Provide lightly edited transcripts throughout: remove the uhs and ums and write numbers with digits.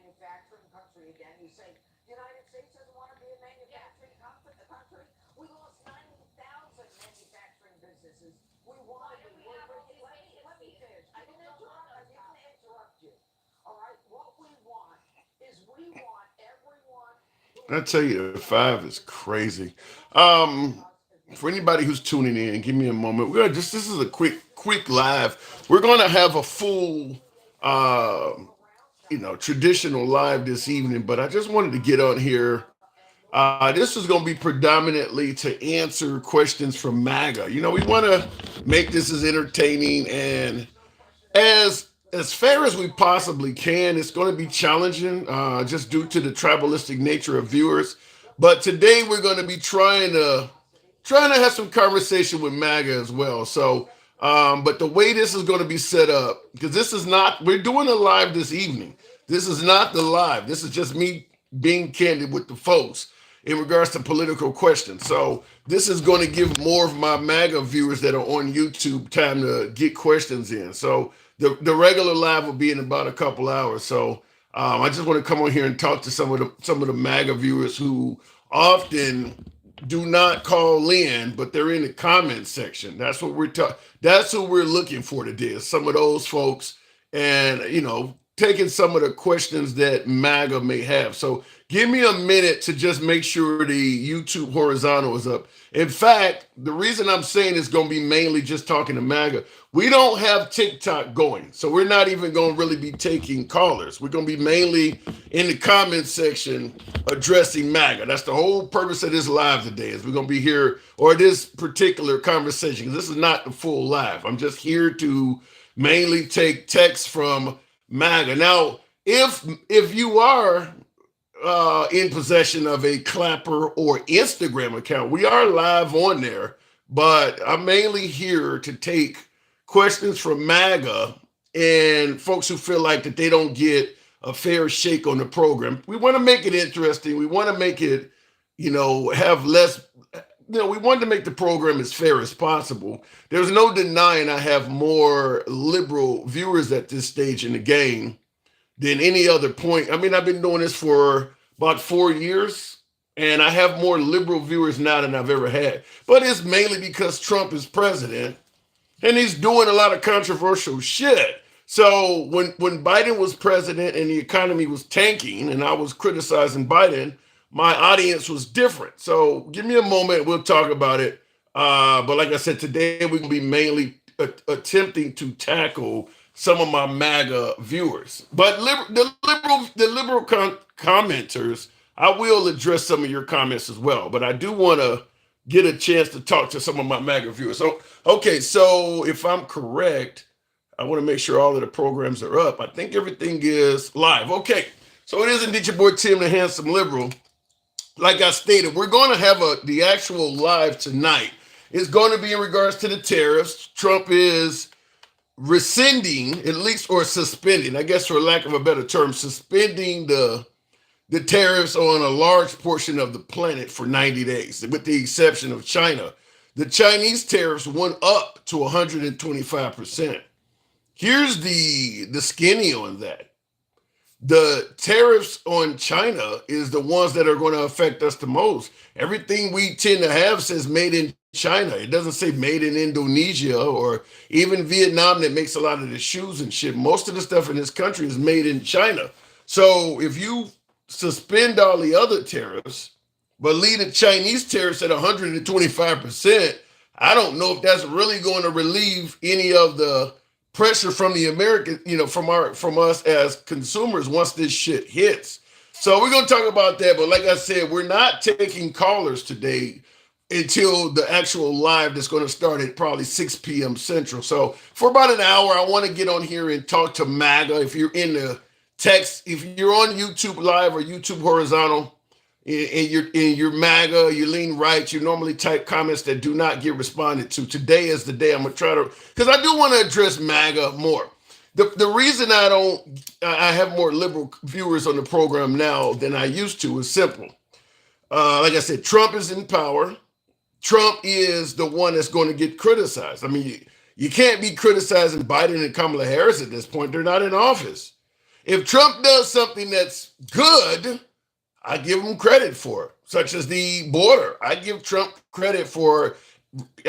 manufacturing country again. You say the United States doesn't want to be a manufacturing country. We lost 90,000 manufacturing businesses. We want to be. Let me finish. I didn't interrupt you. All right. What we want is we want everyone who I is tell you, the five is against this crazy. to Um, us as for much anybody as who's tuning in, give me a moment. We're gonna just this is a quick live. We're we gonna want. have a full traditional live this evening, but I just wanted to get on here. This is going to be predominantly to answer questions from MAGA. We want to make this as entertaining and as fair as we possibly can. It's going to be challenging just due to the tribalistic nature of viewers. But today we're going to be trying to have some conversation with MAGA as well. So, but the way this is going to be set up, because this is not, we're doing a live this evening. This is not the live. This is just me being candid with the folks in regards to political questions. So, this is going to give more of my MAGA viewers that are on YouTube time to get questions in. So, the regular live will be in about a couple hours. So, I just want to come on here and talk to some of the MAGA viewers who often do not call in, but they're in the comment section. That's what we're talking. That's what we're looking for today. Is some of those folks, and taking some of the questions that MAGA may have. So give me a minute to just make sure the YouTube horizontal is up. In fact, the reason I'm saying it's going to be mainly just talking to MAGA. We don't have TikTok going, so we're not even going to really be taking callers. We're going to be mainly in the comment section addressing MAGA. That's the whole purpose of this live today. Is we're going to be here, or this particular conversation. This is not the full live. I'm just here to mainly take text from MAGA. Now, if you are in possession of a Clapper or Instagram account, we are live on there. But I'm mainly here to take questions from MAGA and folks who feel like that they don't get a fair shake on the program. We want to make it interesting. We want to make it, have less. We wanted to make the program as fair as possible. There's no denying I have more liberal viewers at this stage in the game than any other point. I mean, I've been doing this for about 4 years, and I have more liberal viewers now than I've ever had. But it's mainly because Trump is president, and he's doing a lot of controversial shit. So when Biden was president and the economy was tanking, and I was criticizing Biden, my audience was different. So give me a moment, we'll talk about it. But like I said, today we're gonna be mainly attempting to tackle some of my MAGA viewers. But the liberal commenters, I will address some of your comments as well. But I do want to get a chance to talk to some of my MAGA viewers. So, okay, so if I'm correct, I want to make sure all of the programs are up. I think everything is live. Okay, so it is indeed your boy Tim, the handsome liberal. Like I stated, we're going to have the actual live tonight. It's going to be in regards to the tariffs. Trump is rescinding, at least, or suspending, I guess for lack of a better term, suspending the tariffs on a large portion of the planet for 90 days, with the exception of China. The Chinese tariffs went up to 125%. Here's the skinny on that. The tariffs on China is the ones that are going to affect us the most. Everything we tend to have says made in China. It doesn't say made in Indonesia or even Vietnam that makes a lot of the shoes and shit. Most of the stuff in this country is made in China. So if you suspend all the other tariffs, but leave the Chinese tariffs at 125%, I don't know if that's really going to relieve any of the pressure from the American, from us as consumers once this shit hits. So we're gonna talk about that. But like I said, we're not taking callers today until the actual live that's going to start at probably 6 p.m. Central. So for about an hour, I want to get on here and talk to MAGA. If you're in the text, if you're on YouTube Live or YouTube Horizontal, and you're MAGA, you lean right, you normally type comments that do not get responded to. Today is the day I'm gonna try to, because I do want to address MAGA more. The reason I have more liberal viewers on the program now than I used to is simple. Like I said, Trump is in power. Trump is the one that's going to get criticized. I mean, you can't be criticizing Biden and Kamala Harris at this point. They're not in office. If Trump does something that's good, I give him credit for it, such as the border. I give Trump credit for,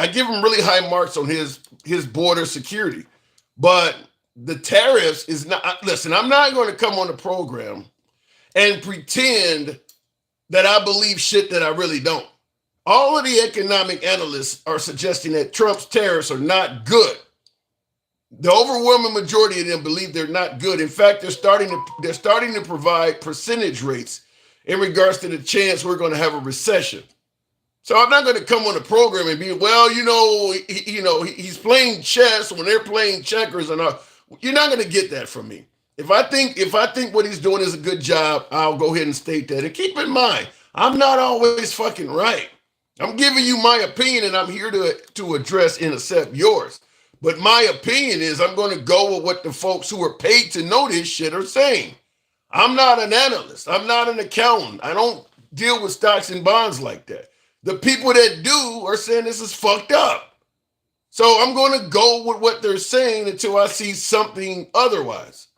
I give him really high marks on his border security. But the tariffs is not, listen, I'm not going to come on the program and pretend that I believe shit that I really don't. All of the economic analysts are suggesting that Trump's tariffs are not good. The overwhelming majority of them believe they're not good. In fact, they're starting to provide percentage rates in regards to the chance we're going to have a recession. So I'm not going to come on the program and be, well, he's playing chess when they're playing checkers, and you're not going to get that from me. If I think what he's doing is a good job, I'll go ahead and state that. And keep in mind, I'm not always fucking right. I'm giving you my opinion, and I'm here to address and accept yours. But my opinion is I'm going to go with what the folks who are paid to know this shit are saying. I'm not an analyst. I'm not an accountant. I don't deal with stocks and bonds like that. The people that do are saying this is fucked up. So I'm going to go with what they're saying until I see something otherwise.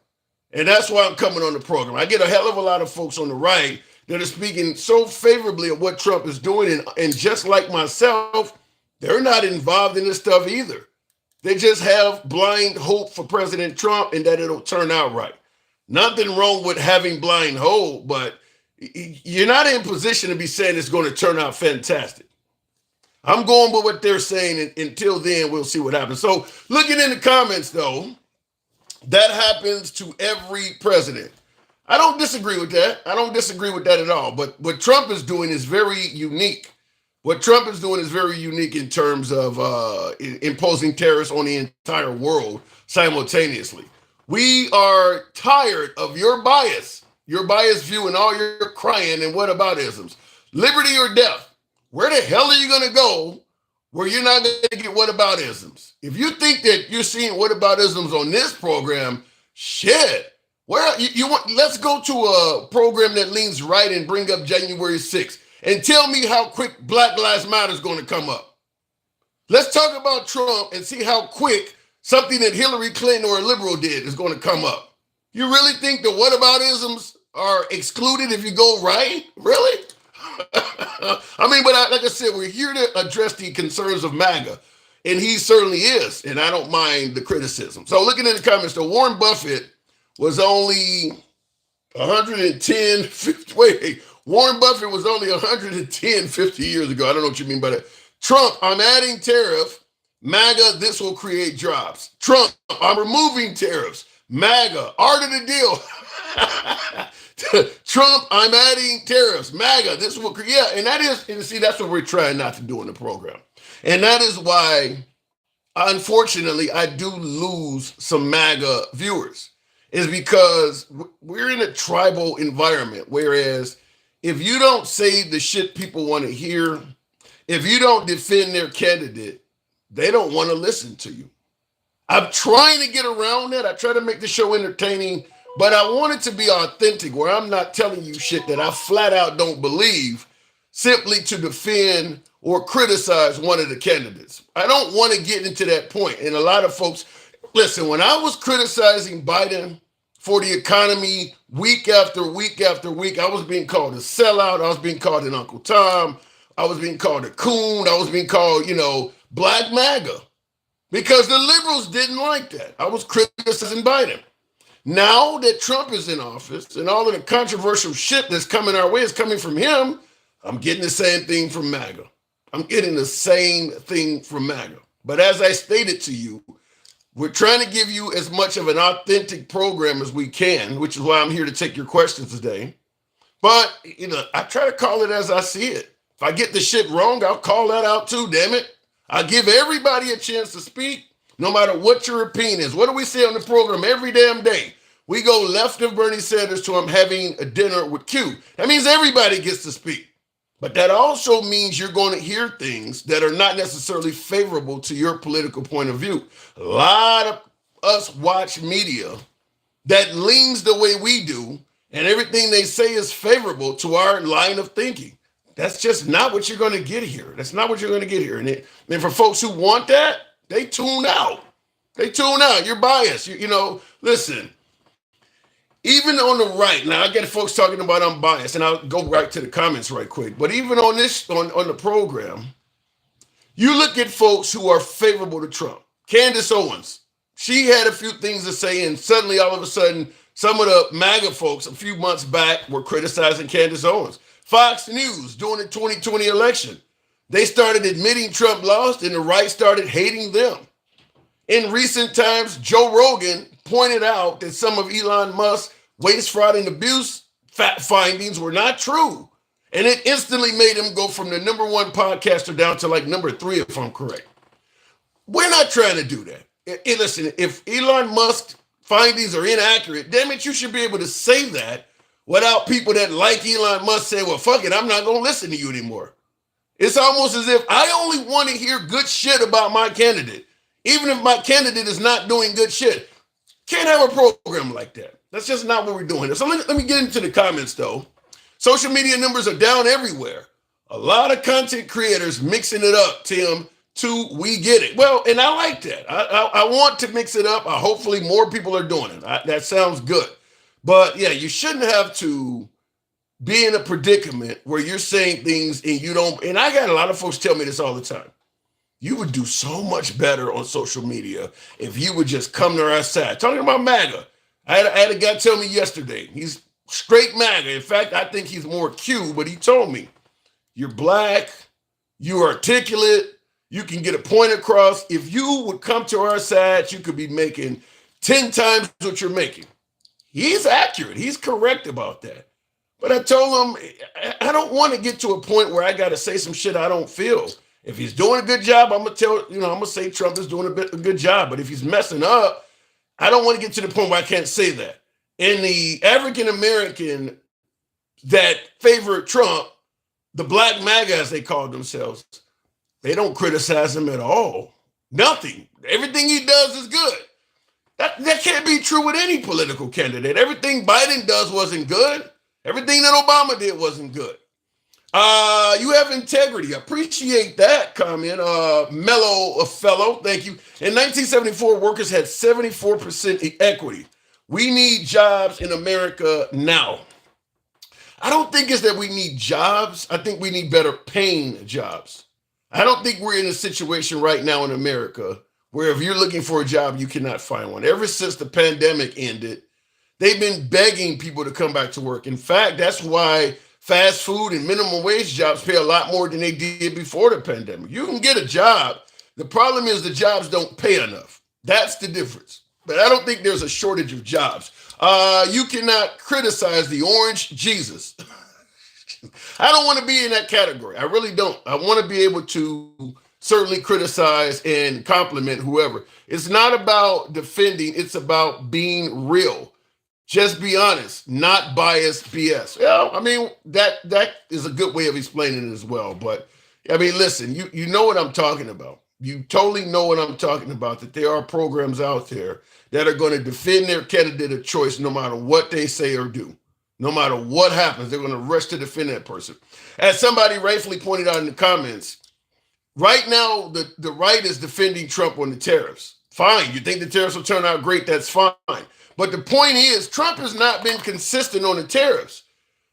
And that's why I'm coming on the program. I get a hell of a lot of folks on the right that are speaking so favorably of what Trump is doing. And just like myself, they're not involved in this stuff either. They just have blind hope for President Trump and that it'll turn out right. Nothing wrong with having blind hope, but you're not in position to be saying it's going to turn out fantastic. I'm going with what they're saying, and until then, we'll see what happens. So looking in the comments, though, that happens to every president. I don't disagree with that. I don't disagree with that at all. But what Trump is doing is very unique. What Trump is doing is very unique in terms of imposing tariffs on the entire world simultaneously. We are tired of your biased view and all your crying and whataboutisms. Liberty or death. Where the hell are you going to go where you're not going to get whataboutisms? If you think that you're seeing whataboutisms on this program, shit. Where you want? Let's go to a program that leans right and bring up January 6th and tell me how quick Black Lives Matter is going to come up. Let's talk about Trump and see how quick something that Hillary Clinton or a liberal did is going to come up. You really think the whataboutisms are excluded if you go right? Really? I mean, but like I said, we're here to address the concerns of MAGA, and he certainly is, and I don't mind the criticism. So looking in the comments, though, Warren Buffett was only 110, 50, wait, Warren Buffett was only 110, 50 years ago. I don't know what you mean by that. Trump, I'm adding tariff. MAGA, this will create jobs. Trump, I'm removing tariffs. MAGA, art of the deal. Trump, I'm adding tariffs. MAGA, this will create, yeah, and that is, and see, that's what we're trying not to do in the program. And that is why, unfortunately, I do lose some MAGA viewers, is because we're in a tribal environment, whereas if you don't say the shit people want to hear, if you don't defend their candidate, they don't want to listen to you. I'm trying to get around that. I try to make the show entertaining, but I want it to be authentic, where I'm not telling you shit that I flat out don't believe simply to defend or criticize one of the candidates. I don't want to get into that point. And a lot of folks, listen, when I was criticizing Biden for the economy week after week after week, I was being called a sellout. I was being called an Uncle Tom. I was being called a coon. I was being called, Black MAGA, because the liberals didn't like that. I was criticizing Biden. Now that Trump is in office and all of the controversial shit that's coming our way is coming from him, I'm getting the same thing from MAGA. I'm getting the same thing from MAGA. But as I stated to you, we're trying to give you as much of an authentic program as we can, which is why I'm here to take your questions today. But, I try to call it as I see it. If I get the shit wrong, I'll call that out too, damn it. I give everybody a chance to speak, no matter what your opinion is. What do we say on the program every damn day? We go left of Bernie Sanders to I'm having a dinner with Q. That means everybody gets to speak. But that also means you're going to hear things that are not necessarily favorable to your political point of view. A lot of us watch media that leans the way we do, and everything they say is favorable to our line of thinking. That's just not what you're going to get here. That's not what you're going to get here. And for folks who want that, they tune out. They tune out. You're biased. Listen, even on the right, now I get folks talking about I'm biased, and I'll go right to the comments right quick. But even on this, on the program, you look at folks who are favorable to Trump. Candace Owens, she had a few things to say, and suddenly, all of a sudden, some of the MAGA folks a few months back were criticizing Candace Owens. Fox News during the 2020 election, they started admitting Trump lost, and the right started hating them. In recent times, Joe Rogan pointed out that some of Elon Musk's waste, fraud, and abuse findings were not true. And it instantly made him go from the #1 podcaster down to like #3, if I'm correct. We're not trying to do that. Listen, if Elon Musk's findings are inaccurate, damn it, you should be able to say that without people that like Elon Musk say, well, fuck it, I'm not going to listen to you anymore. It's almost as if I only want to hear good shit about my candidate. Even if my candidate is not doing good shit. Can't have a program like that. That's just not what we're doing. So let me get into the comments, though. Social media numbers are down everywhere. A lot of content creators mixing it up, Tim, to we get it. Well, and I like that. I want to mix it up. Hopefully more people are doing it. That sounds good. But yeah, you shouldn't have to be in a predicament where you're saying things and you don't. And I got a lot of folks tell me this all the time. You would do so much better on social media if you would just come to our side. Talking about MAGA. I had a guy tell me yesterday. He's straight MAGA. In fact, I think he's more Q, but he told me, you're black, you're articulate, you can get a point across. If you would come to our side, you could be making 10 times what you're making. He's accurate. He's correct about that. But I told him, I don't want to get to a point where I got to say some shit I don't feel. If he's doing a good job, I'm gonna say Trump is doing a good job. But if he's messing up, I don't want to get to the point where I can't say that. And the African American that favored Trump, the Black MAGA, as they call themselves, they don't criticize him at all. Nothing. Everything he does is good. That can't be true with any political candidate. Everything Biden does wasn't good. Everything that Obama did wasn't good. You have integrity. Appreciate that comment. Mellow fellow, thank you. In 1974, workers had 74% equity. We need jobs in America now. I don't think it's that we need jobs. I think we need better paying jobs. I don't think we're in a situation right now in America where if you're looking for a job, you cannot find one. Ever since the pandemic ended, they've been begging people to come back to work. In fact, that's why fast food and minimum wage jobs pay a lot more than they did before the pandemic. You can get a job. The problem is the jobs don't pay enough. That's the difference. But I don't think there's a shortage of jobs. You cannot criticize the orange Jesus. I don't want to be in that category. I really don't. I want to be able to certainly criticize and compliment whoever. It's not about defending. It's about being real. Just be honest, not biased BS. Yeah, I mean, that is a good way of explaining it as well. But I mean, listen, you know what I'm talking about. You totally know what I'm talking about, that there are programs out there that are going to defend their candidate of choice no matter what they say or do. No matter what happens, they're going to rush to defend that person. As somebody rightfully pointed out in the comments, right now, the right is defending Trump on the tariffs. Fine. You think the tariffs will turn out great? That's fine. But the point is, Trump has not been consistent on the tariffs.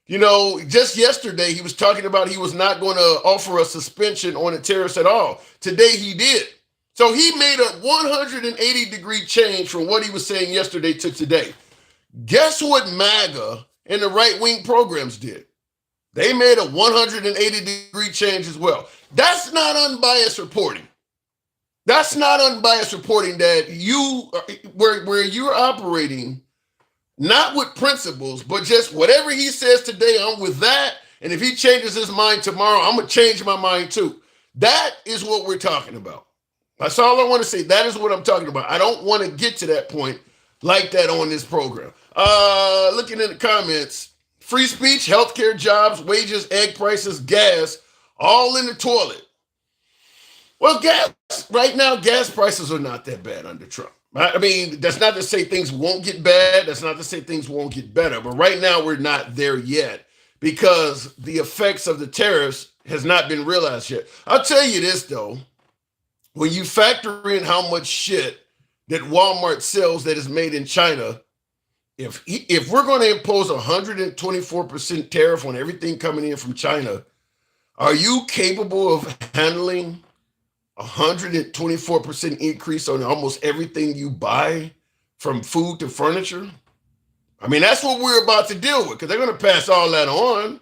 You know, just yesterday, he was talking about he was not going to offer a suspension on the tariffs at all. Today, he did. So he made a 180-degree change from what he was saying yesterday to today. Guess what MAGA and the right-wing programs did? They made a 180-degree change as well. That's not unbiased reporting. That's not unbiased reporting that you, where you're operating, not with principles, but just whatever he says today, I'm with that. And if he changes his mind tomorrow, I'm going to change my mind too. That is what we're talking about. That's all I want to say. That is what I'm talking about. I don't want to get to that point like that on this program. Looking in the comments, free speech, healthcare, jobs, wages, egg prices, gas, all in the toilet. Well, gas, right now, gas prices are not that bad under Trump. I mean, that's not to say things won't get bad. That's not to say things won't get better. But right now, we're not there yet because the effects of the tariffs has not been realized yet. I'll tell you this, though. When you factor in how much shit that Walmart sells that is made in China, If we're going to impose 124% tariff on everything coming in from China, are you capable of handling 124% increase on almost everything you buy, from food to furniture? I mean, that's what we're about to deal with, because they're going to pass all that on.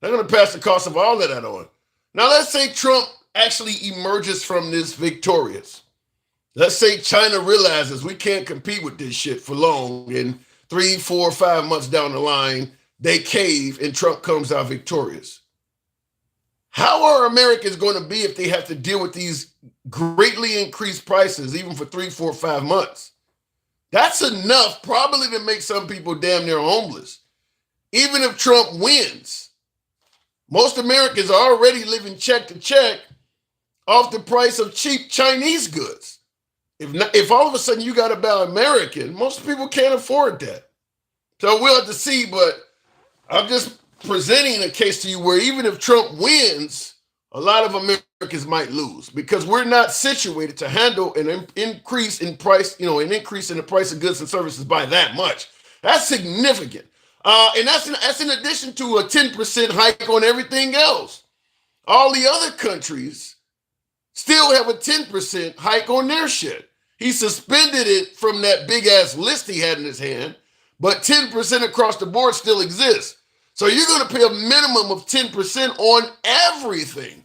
They're going to pass the cost of all of that on. Now, let's say Trump actually emerges from this victorious. Let's say China realizes we can't compete with this shit for long, and 3, 4, 5 months down the line, they cave and Trump comes out victorious. How are Americans going to be if they have to deal with these greatly increased prices, even for 3, 4, 5 months? That's enough probably to make some people damn near homeless. Even if Trump wins, most Americans are already living check to check off the price of cheap Chinese goods. If all of a sudden you got to buy American, most people can't afford that. So we'll have to see, but I'm just presenting a case to you where even if Trump wins, a lot of Americans might lose, because we're not situated to handle an increase in price, an increase in the price of goods and services by that much. That's significant. And that's in addition to a 10% hike on everything else. All the other countries still have a 10% hike on their shit. He suspended it from that big ass list he had in his hand, but 10% across the board still exists. So you're going to pay a minimum of 10% on everything.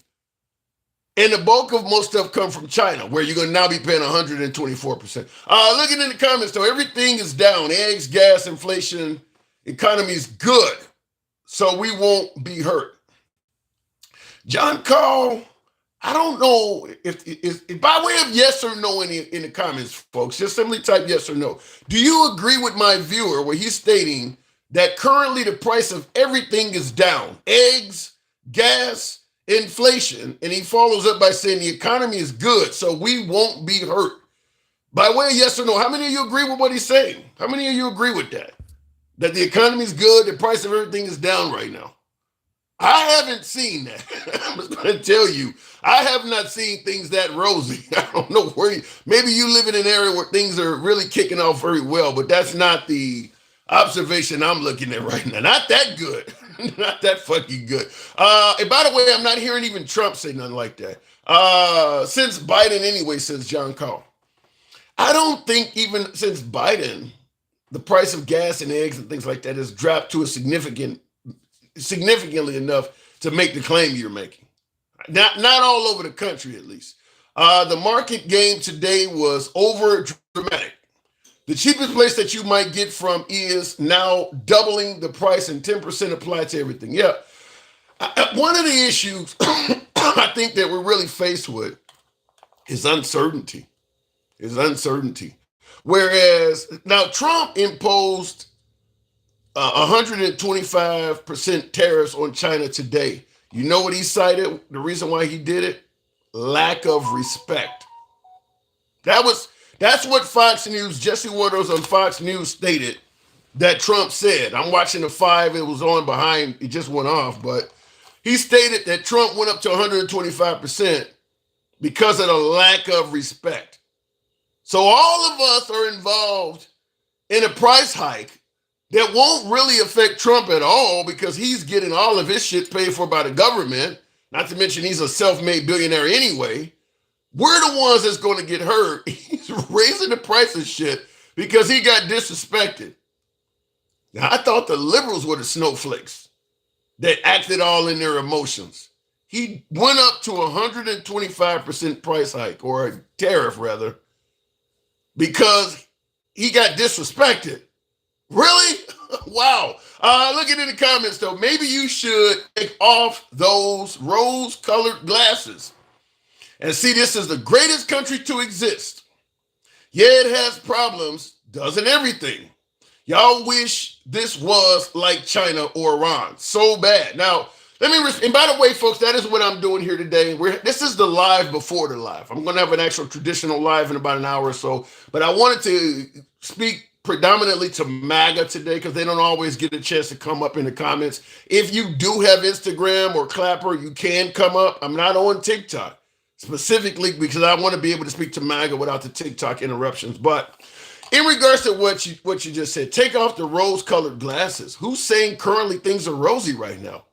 And the bulk of most stuff come from China, where you're going to now be paying 124%. Looking in the comments, though, everything is down. Eggs, gas, inflation, economy is good. So we won't be hurt. John Carl, I don't know if by way of yes or no in the comments, folks, just simply type yes or no. Do you agree with my viewer where he's stating that currently the price of everything is down? Eggs, gas, inflation. And he follows up by saying the economy is good, so we won't be hurt. By way of yes or no, how many of you agree with what he's saying? How many of you agree with that? That the economy is good, the price of everything is down right now? I haven't seen that. I'm just going to tell you, I have not seen things that rosy. I don't know where maybe you live in an area where things are really kicking off very well, but that's not the observation I'm looking at right now. Not that good. Not that fucking good. And by the way, I'm not hearing even Trump say nothing like that. Since Biden anyway, says John Carl. I don't think even since Biden, the price of gas and eggs and things like that has dropped to a significantly enough to make the claim you're making. Not all over the country, at least. The market game today was over dramatic. The cheapest place that you might get from is now doubling the price and 10% applied to everything. Yeah. One of the issues I think that we're really faced with is uncertainty. Whereas now Trump imposed 125% tariffs on China today. You know what he cited? The reason why he did it? Lack of respect. That's what Fox News, Jesse Waters on Fox News stated that Trump said. I'm watching the 5, it was on behind, it just went off, but he stated that Trump went up to 125% because of the lack of respect. So all of us are involved in a price hike that won't really affect Trump at all, because he's getting all of his shit paid for by the government, not to mention he's a self-made billionaire anyway. We're the ones that's going to get hurt. He's raising the price of shit because he got disrespected. Now, I thought the liberals were the snowflakes that acted all in their emotions. He went up to 125% price hike, or a tariff rather, because he got disrespected. Really? Wow. Looking in the comments, though, maybe you should take off those rose-colored glasses and see this is the greatest country to exist. Yeah, it has problems, doesn't everything. Y'all wish this was like China or Iran so bad. Now, and by the way, folks, that is what I'm doing here today. This is the live before the live. I'm going to have an actual traditional live in about an hour or so, but I wanted to speak predominantly to MAGA today because they don't always get a chance to come up in the comments. If you do have Instagram or Clapper, you can come up. I'm not on TikTok specifically because I want to be able to speak to MAGA without the TikTok interruptions. But In regards to what you just said, take off the rose-colored glasses. Who's saying currently things are rosy right now?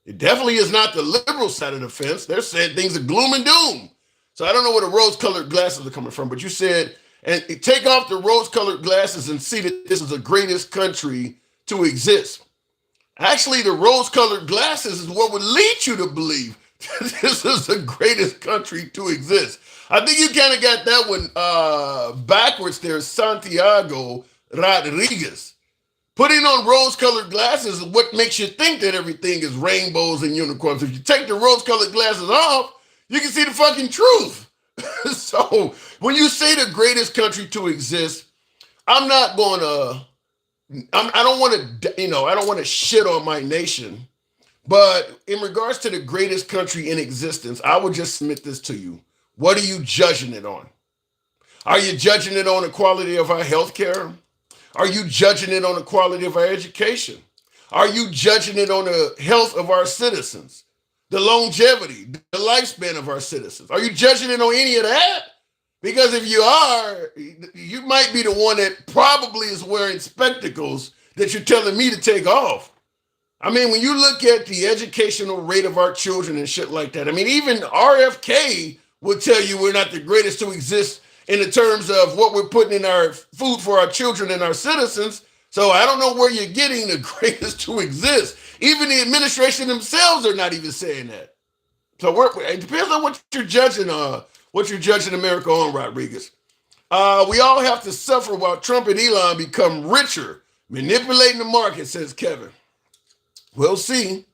It definitely is not the liberal side of the fence. They're saying things are gloom and doom. So I don't know where the rose-colored glasses are coming from, but you said, and take off the rose-colored glasses and see that this is the greatest country to exist. Actually, the rose-colored glasses is what would lead you to believe this is the greatest country to exist. I think you kind of got that one backwards there, Santiago Rodriguez. Putting on rose-colored glasses is what makes you think that everything is rainbows and unicorns. If you take the rose-colored glasses off, you can see the fucking truth. So when you say the greatest country to exist, I'm not going to, I don't want to, I don't want to shit on my nation. But in regards to the greatest country in existence, I would just submit this to you. What are you judging it on? Are you judging it on the quality of our health care? Are you judging it on the quality of our education? Are you judging it on the health of our citizens? The longevity, the lifespan of our citizens? Are you judging it on any of that? Because if you are, you might be the one that probably is wearing spectacles that you're telling me to take off. I mean, when you look at the educational rate of our children and shit like that, I mean, even RFK will tell you we're not the greatest to exist in the terms of what we're putting in our food for our children and our citizens. So I don't know where you're getting the greatest to exist. Even the administration themselves are not even saying that. So it depends on what you're judging America on, Rodriguez. We all have to suffer while Trump and Elon become richer, manipulating the market, says Kevin. We'll see.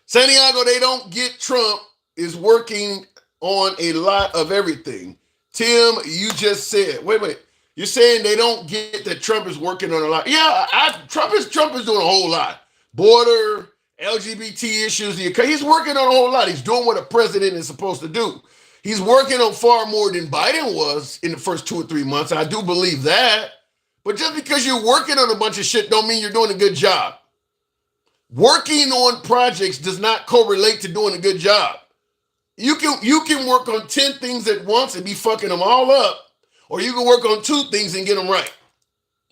Santiago, they don't get Trump is working on a lot of everything. Tim, you just said, wait a minute. You're saying they don't get that Trump is working on a lot. Yeah, Trump is doing a whole lot. Border, LGBT issues, he's working on a whole lot. He's doing what a president is supposed to do. He's working on far more than Biden was in the first 2 or 3 months. I do believe that. But just because you're working on a bunch of shit don't mean you're doing a good job. Working on projects does not correlate to doing a good job. You can work on 10 things at once and be fucking them all up, or you can work on 2 things and get them right.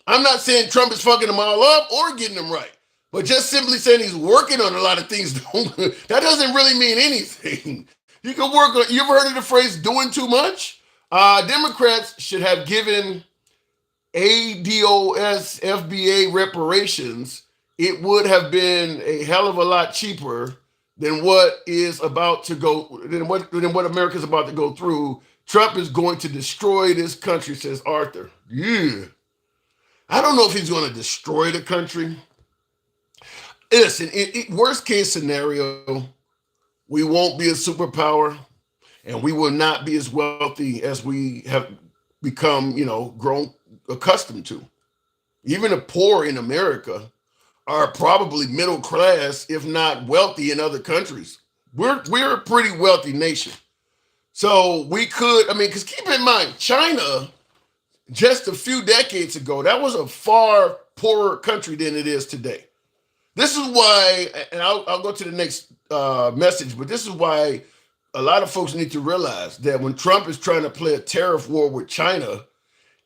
I'm not saying Trump is fucking them all up or getting them right, but just simply saying he's working on a lot of things, that doesn't really mean anything. You can work on, you ever heard of the phrase doing too much? Democrats should have given ADOS FBA reparations. It would have been a hell of a lot cheaper than what is about to go, than what America's about to go through. Trump is going to destroy this country, says Arthur. Yeah. I don't know if he's going to destroy the country. Listen, worst case scenario, we won't be a superpower and we will not be as wealthy as we have become, grown accustomed to. Even the poor in America are probably middle class, if not wealthy in other countries. We're a pretty wealthy nation. So we could, because keep in mind, China, just a few decades ago, that was a far poorer country than it is today. This is why, and I'll go to the next message, but this is why a lot of folks need to realize that when Trump is trying to play a tariff war with China,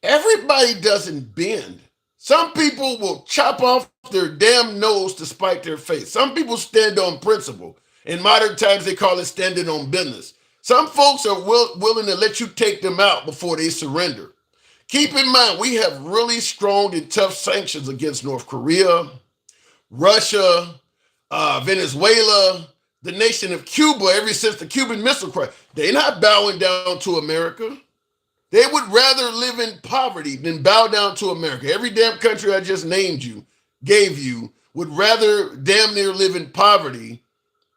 everybody doesn't bend. Some people will chop off their damn nose to spite their face. Some people stand on principle. In modern times, they call it standing on business. Some folks are willing to let you take them out before they surrender. Keep in mind, we have really strong and tough sanctions against North Korea, Russia, Venezuela, the nation of Cuba ever since the Cuban Missile Crisis. They're not bowing down to America. They would rather live in poverty than bow down to America. Every damn country I just gave you, would rather damn near live in poverty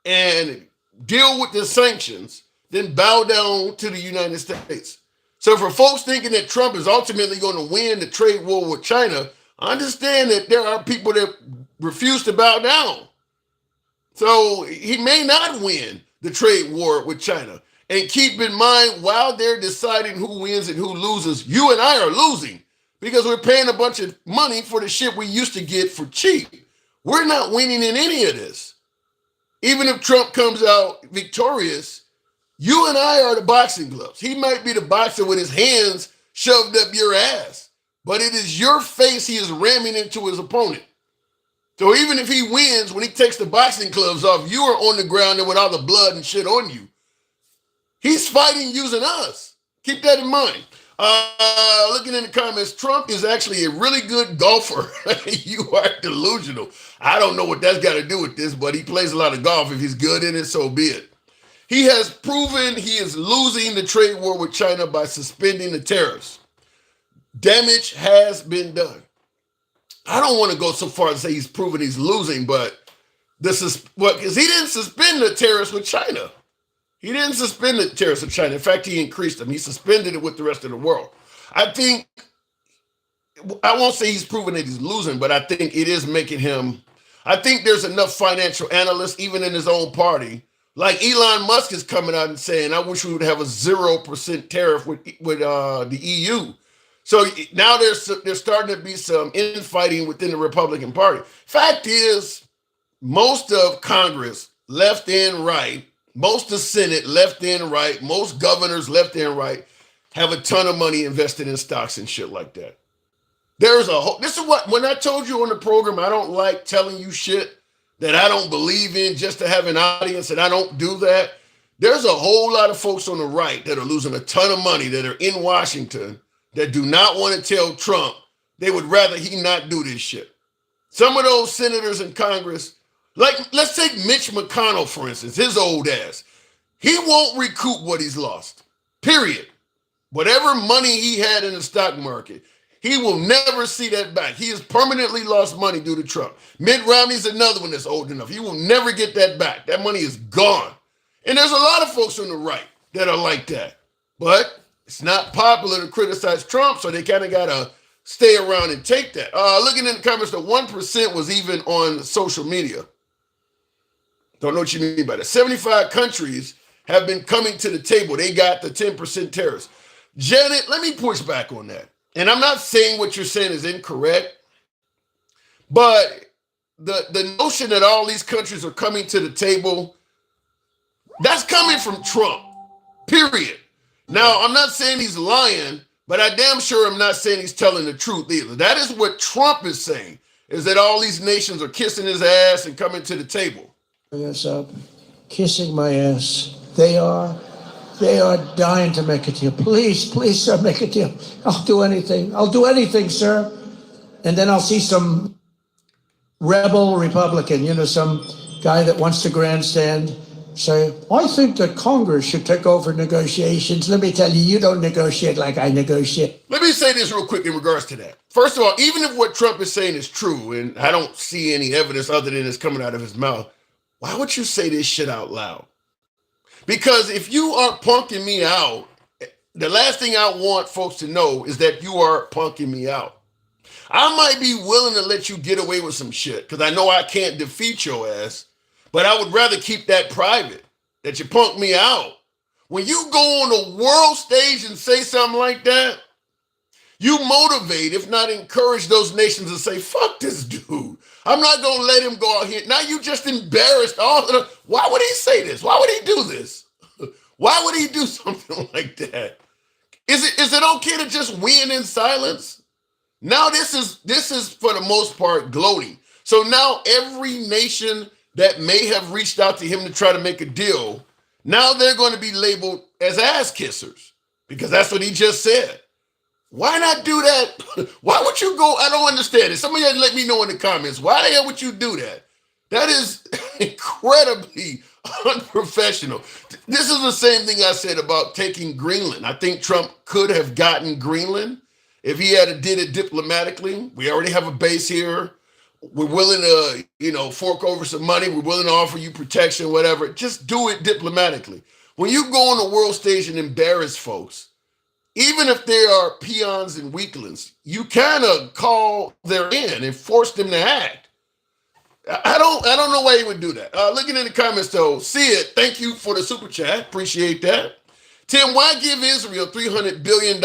and deal with the sanctions than bow down to the United States. So for folks thinking that Trump is ultimately going to win the trade war with China, understand that there are people that refuse to bow down. So he may not win the trade war with China. And keep in mind, while they're deciding who wins and who loses, you and I are losing because we're paying a bunch of money for the shit we used to get for cheap. We're not winning in any of this. Even if Trump comes out victorious, you and I are the boxing gloves. He might be the boxer with his hands shoved up your ass. but it is your face he is ramming into his opponent. So even if he wins, when he takes the boxing gloves off, you are on the ground there with all the blood and shit on you. He's fighting using us. Keep that in mind. Looking in the comments, Trump is actually a really good golfer. You are delusional. I don't know what that's got to do with this, but he plays a lot of golf. If he's good in it, so be it. He has proven he is losing the trade war with China by suspending the tariffs. Damage has been done. I don't want to go so far as to say he's proven he's losing, but because he didn't suspend the tariffs with China. He didn't suspend the tariffs with China. In fact, he increased them. He suspended it with the rest of the world. I won't say he's proven that he's losing, but I think it is making him, I think there's enough financial analysts, even in his own party, like Elon Musk is coming out and saying, I wish we would have a 0% tariff with the EU. So now there's starting to be some infighting within the Republican Party. Fact is, most of Congress, left and right, most of the Senate, left and right, most governors, left and right, have a ton of money invested in stocks and shit like that. There's a whole, this is what, when I told you on the program, I don't like telling you shit that I don't believe in just to have an audience, and I don't do that. There's a whole lot of folks on the right that are losing a ton of money that are in Washington that do not want to tell Trump they would rather he not do this shit. Some of those senators in Congress, like, let's take Mitch McConnell, for instance, his old ass. He won't recoup what he's lost, period. Whatever money he had in the stock market, he will never see that back. He has permanently lost money due to Trump. Mitt Romney's another one that's old enough. He will never get that back. That money is gone. And there's a lot of folks on the right that are like that. But it's not popular to criticize Trump, so they kind of got to stay around and take that. Looking in the comments, the 1% was even on social media. Don't know what you mean by that. 75 countries have been coming to the table. They got the 10% tariffs. Janet, let me push back on that. And I'm not saying what you're saying is incorrect, but the notion that all these countries are coming to the table, that's coming from Trump, period. Now, I'm not saying he's lying, but I damn sure am not saying he's telling the truth either. That is what Trump is saying, is that all these nations are kissing his ass and coming to the table. Yes, kissing my ass. They are dying to make a deal. Please, sir, make a deal. I'll do anything, sir. And then I'll see some rebel Republican, some guy that wants to grandstand, say, I think that Congress should take over negotiations. Let me tell you, you don't negotiate like I negotiate. Let me say this real quick in regards to that. First of all, even if what Trump is saying is true, and I don't see any evidence other than it's coming out of his mouth, why would you say this shit out loud? Because if you are punking me out, the last thing I want folks to know is that you are punking me out. I might be willing to let you get away with some shit because I know I can't defeat your ass, but I would rather keep that private, that you punk me out. When you go on a world stage and say something like that, you motivate, if not encourage those nations to say, fuck this dude. I'm not going to let him go out here. Now you just embarrassed all of them. Why would he say this? Why would he do this? Why would he do something like that? Is it okay to just win in silence? Now this is for the most part gloating. So now every nation that may have reached out to him to try to make a deal, now they're going to be labeled as ass kissers because that's what he just said. Why not do that? Why would you go? I don't understand it. Somebody let me know in the comments. Why the hell would you do that? That is incredibly unprofessional. This is the same thing I said about taking Greenland. I think Trump could have gotten Greenland if he had did it diplomatically. We already have a base here. We're willing to, fork over some money. We're willing to offer you protection, whatever. Just do it diplomatically. When you go on the world stage and embarrass folks, even if they are peons and weaklings, you kind of call their in and force them to act. I don't know why he would do that. Looking in the comments though, see it. Thank you for the super chat. Appreciate that. Tim, why give Israel $300 billion,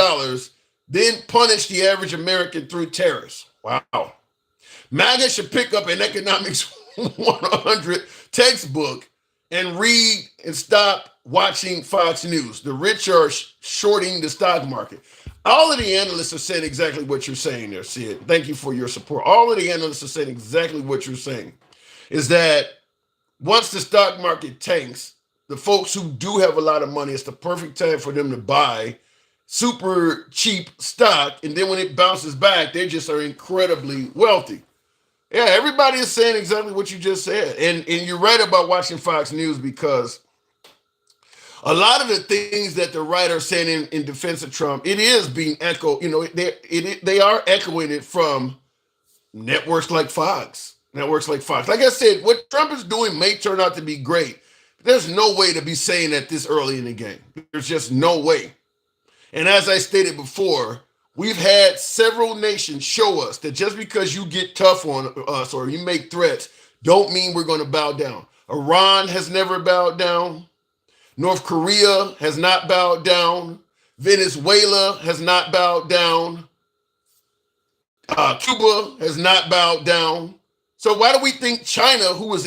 then punish the average American through tariffs? Wow. MAGA should pick up an economics 100 textbook and read and stop watching Fox News. The rich are shorting the stock market. All of the analysts are saying exactly what you're saying there, Sid. Thank you for your support. All of the analysts are saying exactly what you're saying. Is that once the stock market tanks, the folks who do have a lot of money, it's the perfect time for them to buy super cheap stock. And then when it bounces back, they just are incredibly wealthy. Yeah, everybody is saying exactly what you just said. And you're right about watching Fox News because a lot of the things that the right are saying in defense of Trump, it is being echoed. You know, they are echoing it from networks like Fox. Networks like Fox. Like I said, what Trump is doing may turn out to be great. There's no way to be saying that this early in the game. There's just no way. And as I stated before, we've had several nations show us that just because you get tough on us or you make threats, don't mean we're going to bow down. Iran has never bowed down. North Korea has not bowed down. Venezuela has not bowed down. Cuba has not bowed down. So why do we think China, who is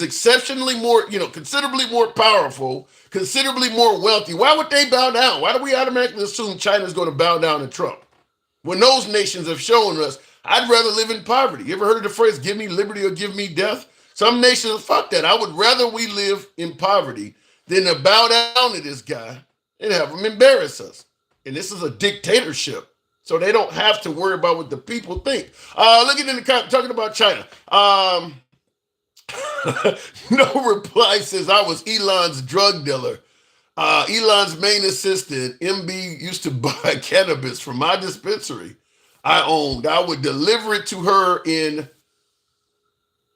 exceptionally more, considerably more powerful, considerably more wealthy, why would they bow down? Why do we automatically assume China is going to bow down to Trump? When those nations have shown us, I'd rather live in poverty. You ever heard of the phrase, give me liberty or give me death? Some nations, fuck that. I would rather we live in poverty than to bow down to this guy and have him embarrass us. And this is a dictatorship. So they don't have to worry about what the people think. Looking in the comments, talking about China. No reply says I was Elon's drug dealer. Elon's main assistant, MB, used to buy cannabis from my dispensary I owned. I would deliver it to her in,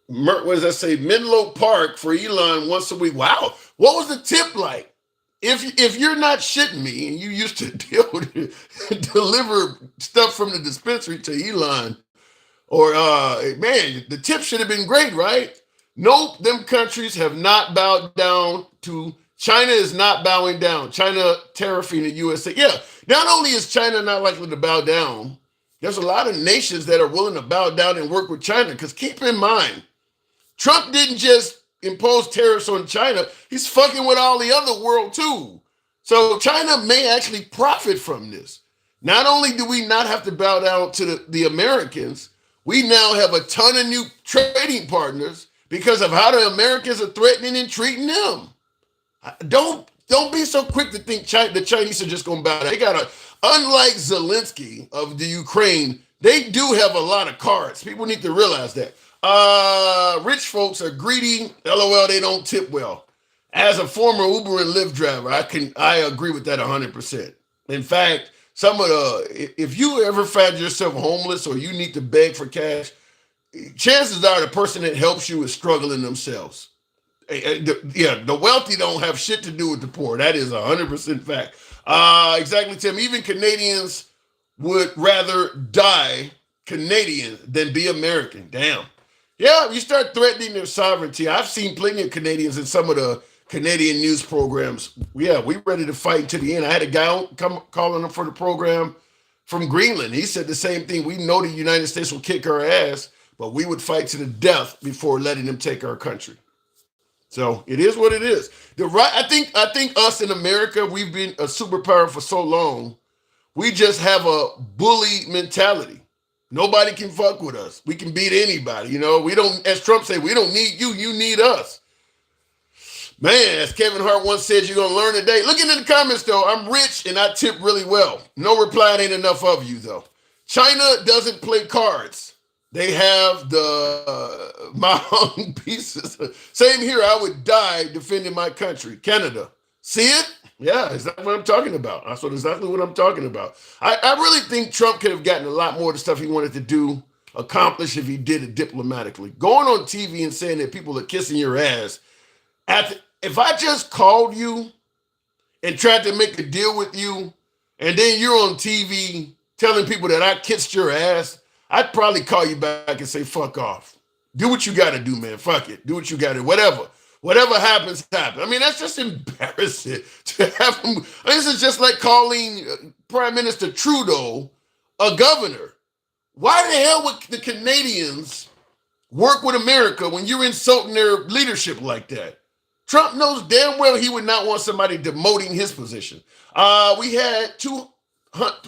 Menlo Park for Elon once a week. Wow. What was the tip like? If you're not shitting me and you used to deliver stuff from the dispensary to Elon, or man, the tip should have been great, right? Nope, them countries have not bowed down to China is not bowing down. China tariffing the USA. Yeah, not only is China not likely to bow down, there's a lot of nations that are willing to bow down and work with China. Because keep in mind, Trump didn't just impose tariffs on China. He's fucking with all the other world too. So China may actually profit from this. Not only do we not have to bow down to the Americans, we now have a ton of new trading partners because of how the Americans are threatening and treating them. Don't be so quick to think the Chinese are just going to bow down. They got unlike Zelensky of the Ukraine, they do have a lot of cards. People need to realize that. Rich folks are greedy. LOL, they don't tip well. As a former Uber and Lyft driver, I agree with that 100%. In fact, if you ever find yourself homeless or you need to beg for cash, chances are the person that helps you is struggling themselves. The wealthy don't have shit to do with the poor. That is 100% fact. Exactly, Tim. Even Canadians would rather die Canadian than be American. Damn. Yeah, you start threatening their sovereignty. I've seen plenty of Canadians in some of the Canadian news programs. Yeah, we ready to fight to the end. I had a guy calling him for the program from Greenland. He said the same thing. We know the United States will kick our ass, but we would fight to the death before letting them take our country. So it is what it is. I think us in America, we've been a superpower for so long. We just have a bully mentality. Nobody can fuck with us. We can beat anybody. We don't, as Trump said, we don't need you. You need us. Man, as Kevin Hart once said, you're going to learn today. Looking in the comments, though, I'm rich and I tip really well. No reply, ain't enough of you, though. China doesn't play cards. They have the Mahong pieces. Same here. I would die defending my country. Canada. See it? Yeah, exactly what I'm talking about. That's exactly what I'm talking about. I really think Trump could have gotten a lot more of the stuff he wanted to do accomplished if he did it diplomatically. Going on TV and saying that people are kissing your ass. If I just called you and tried to make a deal with you, and then you're on TV telling people that I kissed your ass, I'd probably call you back and say, fuck off. Do what you got to do, man. Fuck it. Do what you got to do. Whatever happens, happens. I mean, that's just embarrassing to have him. This is just like calling Prime Minister Trudeau a governor. Why the hell would the Canadians work with America when you're insulting their leadership like that? Trump knows damn well he would not want somebody demoting his position. We had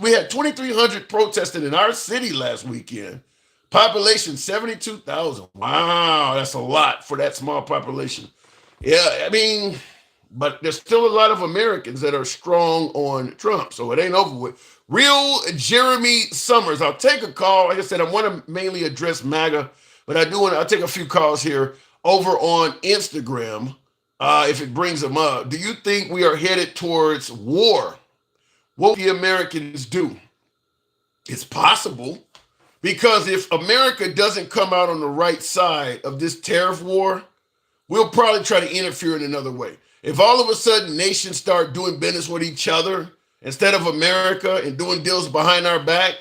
we had 2,300 protesting in our city last weekend. Population 72,000. Wow, that's a lot for that small population. Yeah, I mean, but there's still a lot of Americans that are strong on Trump, so it ain't over with. Real Jeremy Summers. I'll take a call. Like I said, I want to mainly address MAGA, but I'll take a few calls here over on Instagram if it brings them up. Do you think we are headed towards war? What will the Americans do? It's possible, because if America doesn't come out on the right side of this tariff war, we'll probably try to interfere in another way. If all of a sudden nations start doing business with each other instead of America and doing deals behind our back,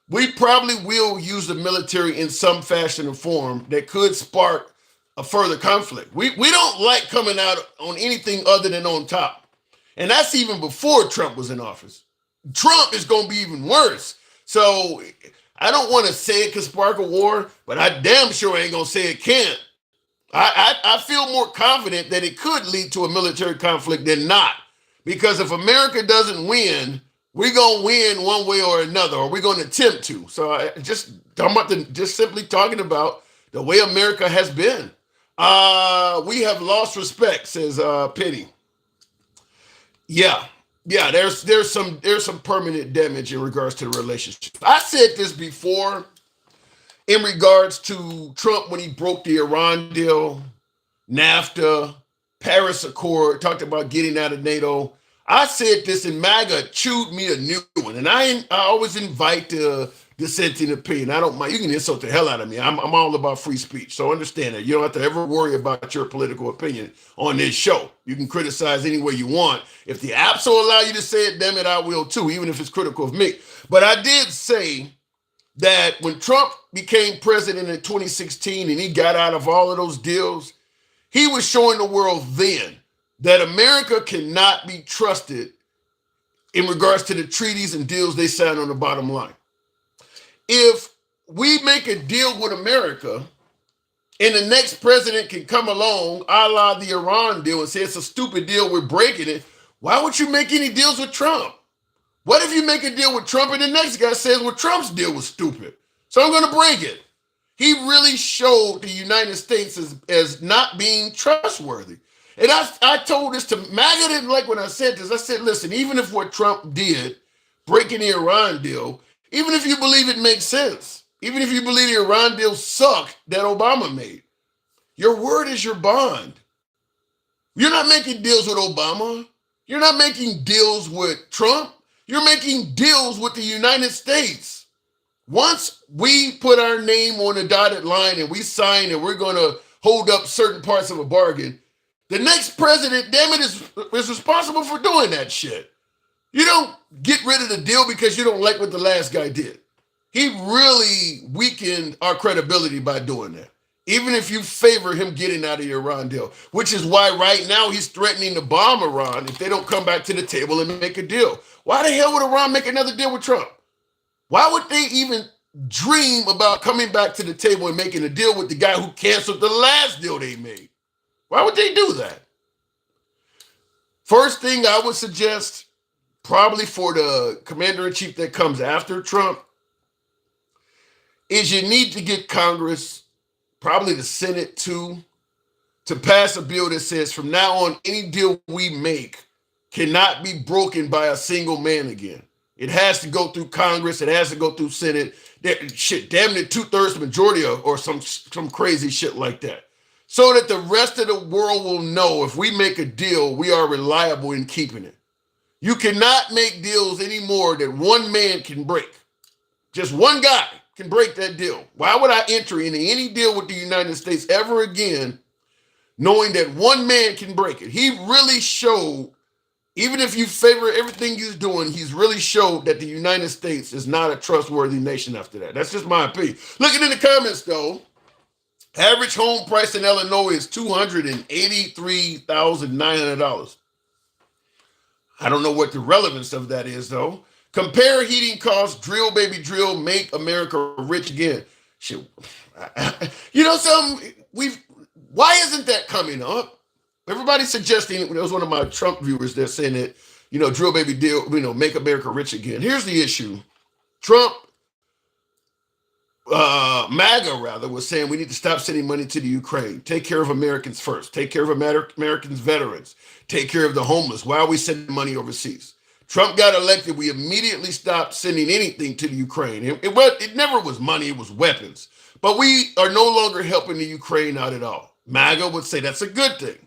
we probably will use the military in some fashion or form that could spark a further conflict. We don't like coming out on anything other than on top. And that's even before Trump was in office. Trump is going to be even worse. So I don't want to say it could spark a war, but I damn sure ain't going to say it can't. I feel more confident that it could lead to a military conflict than not. Because if America doesn't win, we're going to win one way or another, or we're going to attempt to. So just simply talking about the way America has been. We have lost respect, says Penny. Yeah, there's some permanent damage in regards to the relationship. I said this before in regards to Trump when he broke the Iran deal, NAFTA, Paris Accord, talked about getting out of NATO. I said this, and MAGA chewed me a new one. And I always invite the dissenting opinion. I don't mind. You can insult the hell out of me. I'm all about free speech. So understand that. You don't have to ever worry about your political opinion on this show. You can criticize any way you want. If the apps will allow you to say it, damn it, I will too, even if it's critical of me. But I did say that when Trump became president in 2016 and he got out of all of those deals, he was showing the world then that America cannot be trusted in regards to the treaties and deals they sign on the bottom line. If we make a deal with America and the next president can come along, a la the Iran deal, and say it's a stupid deal, we're breaking it, why would you make any deals with Trump? What if you make a deal with Trump and the next guy says, well, Trump's deal was stupid, so I'm going to break it? He really showed the United States as not being trustworthy. And I told this to MAGA, didn't like when I said this. I said, listen, even if what Trump did, breaking the Iran deal, even if you believe it makes sense, even if you believe the Iran deal sucked that Obama made, your word is your bond. You're not making deals with Obama. You're not making deals with Trump. You're making deals with the United States. Once we put our name on a dotted line and we sign and we're going to hold up certain parts of a bargain, the next president, damn it, is responsible for doing that shit. You don't get rid of the deal because you don't like what the last guy did. He really weakened our credibility by doing that, even if you favor him getting out of the Iran deal, which is why right now he's threatening to bomb Iran if they don't come back to the table and make a deal. Why the hell would Iran make another deal with Trump? Why would they even dream about coming back to the table and making a deal with the guy who canceled the last deal they made? Why would they do that? First thing I would suggest, probably for the commander-in-chief that comes after Trump, is you need to get Congress, probably the Senate too, to pass a bill that says from now on, any deal we make cannot be broken by a single man again. It has to go through Congress. It has to go through Senate. Shit, damn near 2/3 majority or some crazy shit like that. So that the rest of the world will know if we make a deal, we are reliable in keeping it. You cannot make deals anymore that one man can break. Just one guy can break that deal. Why would I enter into any deal with the United States ever again, knowing that one man can break it? He really showed, even if you favor everything he's doing, he's really showed that the United States is not a trustworthy nation after that. That's just my opinion. Looking in the comments, though, average home price in Illinois is $283,900. I don't know what the relevance of that is, though. Compare heating costs, drill, baby, drill, make America rich again. Shit. You know something? Why isn't that coming up? Everybody's suggesting, there was one of my Trump viewers there saying that drill baby deal, make America rich again. Here's the issue. Trump, MAGA rather, was saying we need to stop sending money to the Ukraine. Take care of Americans first. Take care of Americans' veterans. Take care of the homeless. Why are we sending money overseas? Trump got elected. We immediately stopped sending anything to the Ukraine. It never was money. It was weapons. But we are no longer helping the Ukraine out at all. MAGA would say that's a good thing.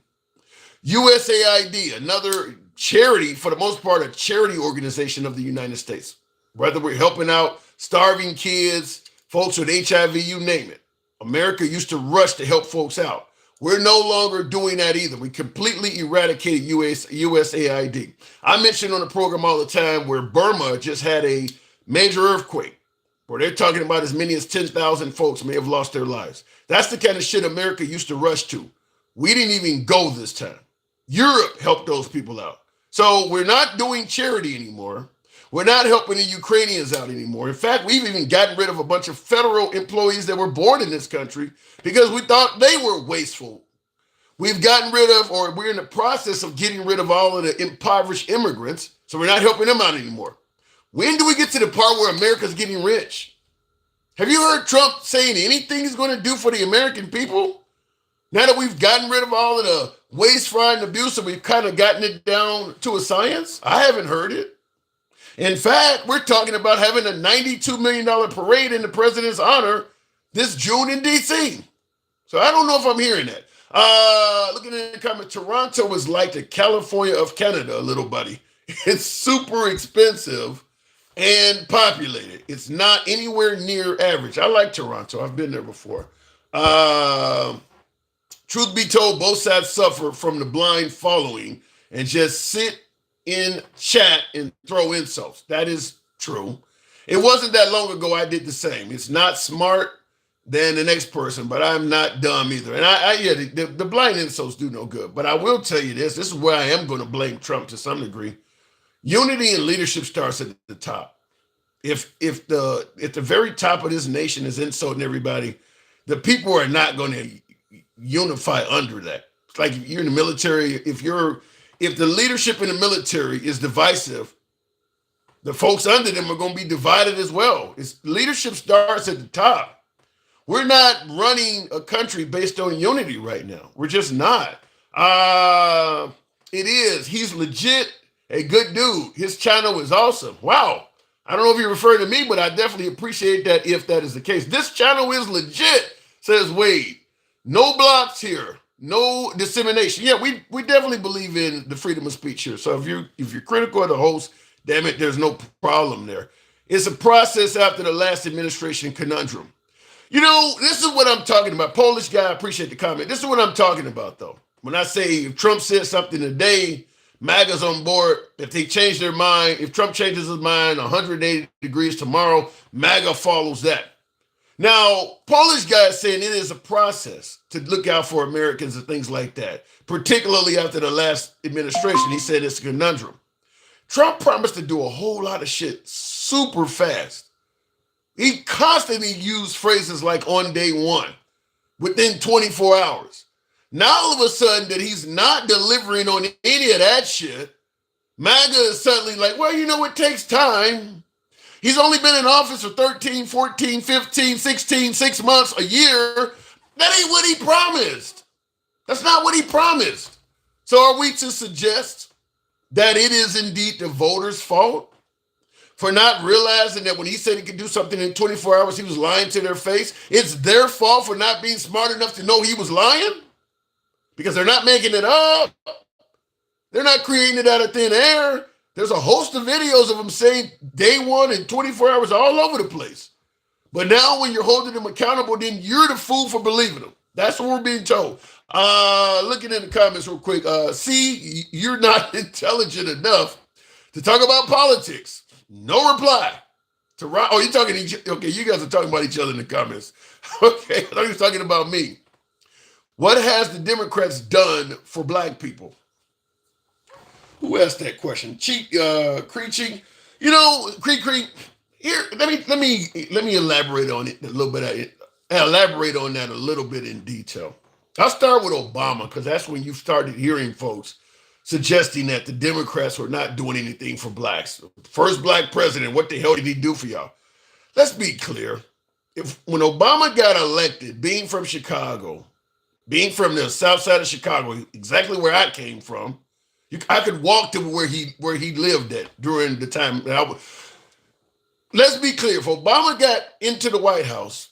USAID, another charity, for the most part, a charity organization of the United States. Whether we're helping out starving kids, folks with HIV, you name it. America used to rush to help folks out. We're no longer doing that either. We completely eradicated USAID. I mentioned on the program all the time where Burma just had a major earthquake, where they're talking about as many as 10,000 folks may have lost their lives. That's the kind of shit America used to rush to. We didn't even go this time. Europe helped those people out. So we're not doing charity anymore. We're not helping the Ukrainians out anymore. In fact, we've even gotten rid of a bunch of federal employees that were born in this country because we thought they were wasteful. We've gotten rid of, or we're in the process of getting rid of all of the impoverished immigrants, so we're not helping them out anymore. When do we get to the part where America's getting rich? Have you heard Trump saying anything he's going to do for the American people? Now that we've gotten rid of all of the waste, fraud, and abuse, and we've kind of gotten it down to a science? I haven't heard it. In fact, we're talking about having a $92 million parade in the president's honor this June in D.C. So I don't know if I'm hearing that. Looking at the comment, Toronto is like the California of Canada, little buddy. It's super expensive and populated. It's not anywhere near average. I like Toronto. I've been there before. Truth be told, both sides suffer from the blind following and just sit in chat and throw insults. That is true. It wasn't that long ago I did the same. It's not smart than the next person, but I'm not dumb either. And the blind insults do no good. But I will tell you this is where I am going to blame Trump to some degree. Unity and leadership starts at the top. If the at the very top of this nation is insulting everybody, the people are not going to unify under that. It's like if you're in the military, if the leadership in the military is divisive, the folks under them are going to be divided as well. Leadership starts at the top. We're not running a country based on unity right now. We're just not. It is. He's legit a good dude. His channel is awesome. Wow. I don't know if you're referring to me, but I definitely appreciate that if that is the case. This channel is legit, says Wade. No blocks here. No dissemination. Yeah, we definitely believe in the freedom of speech here. So if you're critical of the host, damn it, there's no problem there. It's a process after the last administration conundrum. This is what I'm talking about. Polish guy, I appreciate the comment. This is what I'm talking about, though. When I say if Trump said something today, MAGA's on board. If they change their mind, if Trump changes his mind 180 degrees tomorrow, MAGA follows that. Now, Polish guy is saying it is a process to look out for Americans and things like that, particularly after the last administration. He said it's a conundrum. Trump promised to do a whole lot of shit super fast. He constantly used phrases like on day one, within 24 hours. Now, all of a sudden that he's not delivering on any of that shit, MAGA is suddenly like, well, it takes time. He's only been in office for 13, 14, 15, 16, 6 months, a year. That ain't what he promised. That's not what he promised. So are we to suggest that it is indeed the voters' fault for not realizing that when he said he could do something in 24 hours, he was lying to their face? It's their fault for not being smart enough to know he was lying? Because they're not making it up. They're not creating it out of thin air. There's a host of videos of him saying day one and 24 hours all over the place. But now when you're holding him accountable, then you're the fool for believing him. That's what we're being told. Looking in the comments real quick. See, you're not intelligent enough to talk about politics. No reply. Oh, you're talking, okay, you guys are talking about each other in the comments. Okay, I thought you were talking about me. What has the Democrats done for black people? Who asked that question? Creeching. Creek. Here, let me elaborate on it a little bit. Elaborate on that a little bit in detail. I'll start with Obama because that's when you started hearing folks suggesting that the Democrats were not doing anything for blacks. First black president, what the hell did he do for y'all? Let's be clear. When Obama got elected, being from Chicago, being from the south side of Chicago, exactly where I came from, I could walk to where he lived at during the time. Let's be clear. If Obama got into the White House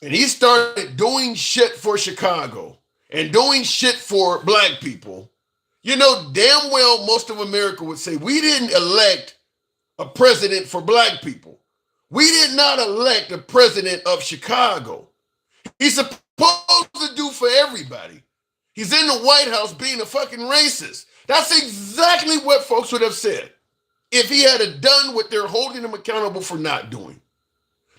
and he started doing shit for Chicago and doing shit for black people, you know damn well most of America would say, we didn't elect a president for black people. We did not elect a president of Chicago. He's supposed to do for everybody. He's in the White House being a fucking racist. That's exactly what folks would have said if he had done what they're holding him accountable for not doing.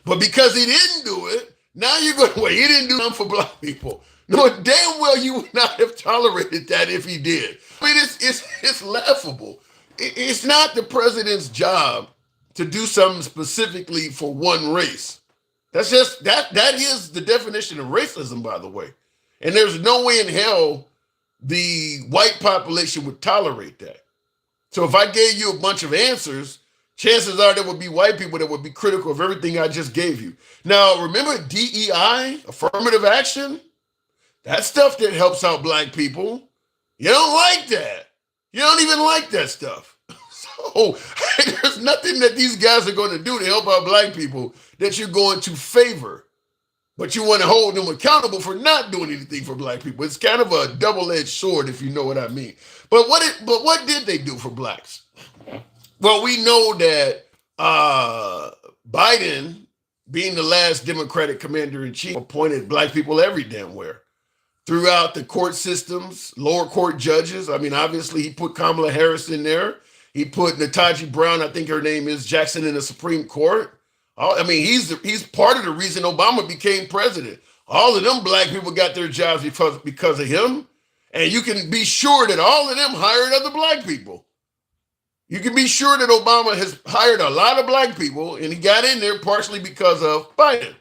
But because he didn't do it, now you're going, well, he didn't do nothing for black people. No, damn well you would not have tolerated that if he did. I mean, it's laughable. It's not the president's job to do something specifically for one race. That is the definition of racism, by the way. And there's no way in hell the white population would tolerate that. So if I gave you a bunch of answers, chances are there would be white people that would be critical of everything I just gave you. Now, remember DEI, affirmative action? That's stuff that helps out black people. You don't like that. You don't even like that stuff. So there's nothing that these guys are going to do to help out black people that you're going to favor. But you want to hold them accountable for not doing anything for black people. It's kind of a double-edged sword, if you know what I mean. But what did they do for blacks? Well, we know that Biden, being the last Democratic commander-in-chief, appointed black people every damn where. Throughout the court systems, lower court judges. I mean, obviously, he put Kamala Harris in there. He put Natasha Brown, I think her name is, Jackson, in the Supreme Court. I mean, he's part of the reason Obama became president. All of them black people got their jobs because of him. And you can be sure that all of them hired other black people. You can be sure that Obama has hired a lot of black people, and he got in there partially because of Biden.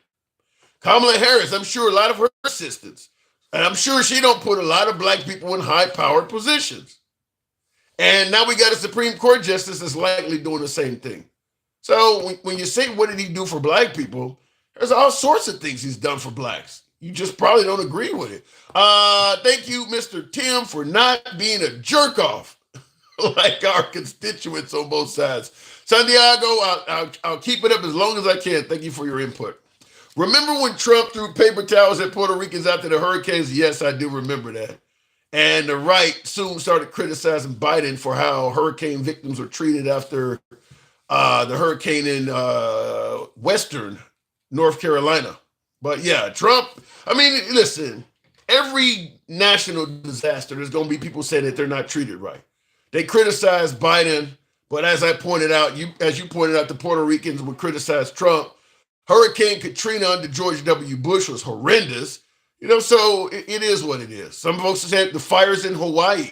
Kamala Harris, I'm sure a lot of her assistants. And I'm sure she don't put a lot of black people in high-powered positions. And now we got a Supreme Court justice that's likely doing the same thing. So when you say, what did he do for black people? There's all sorts of things he's done for blacks. You just probably don't agree with it. Thank you, Mr. Tim, for not being a jerk off like our constituents on both sides. Santiago, I'll keep it up as long as I can. Thank you for your input. Remember when Trump threw paper towels at Puerto Ricans after the hurricanes? Yes, I do remember that. And the right soon started criticizing Biden for how hurricane victims were treated after the hurricane in western North Carolina. But yeah, Trump, I mean, listen, every national disaster, there's going to be people saying that they're not treated right. They criticize Biden, but as I pointed out, as you pointed out, the Puerto Ricans would criticize Trump. Hurricane Katrina under George W. Bush was horrendous. You know, so it is what it is. Some folks said the fires in Hawaii.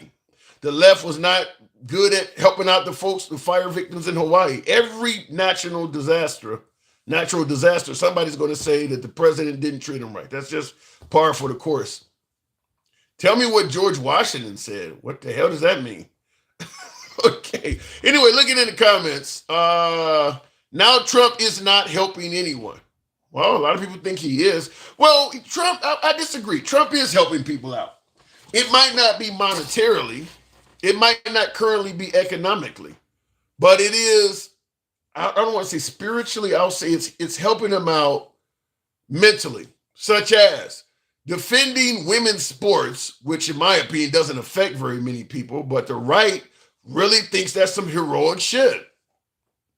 The left was not good at helping out the fire victims in Hawaii. Every natural disaster, somebody's going to say that the president didn't treat them right. That's just par for the course. Tell me what George Washington said. What the hell does that mean? Okay. Anyway, looking in the comments, now Trump is not helping anyone. Well, a lot of people think he is. Well, Trump, I disagree. Trump is helping people out. It might not be monetarily. It might not currently be economically. But it is, I don't want to say spiritually, I'll say it's helping them out mentally, such as defending women's sports, which in my opinion doesn't affect very many people, but the right really thinks that's some heroic shit.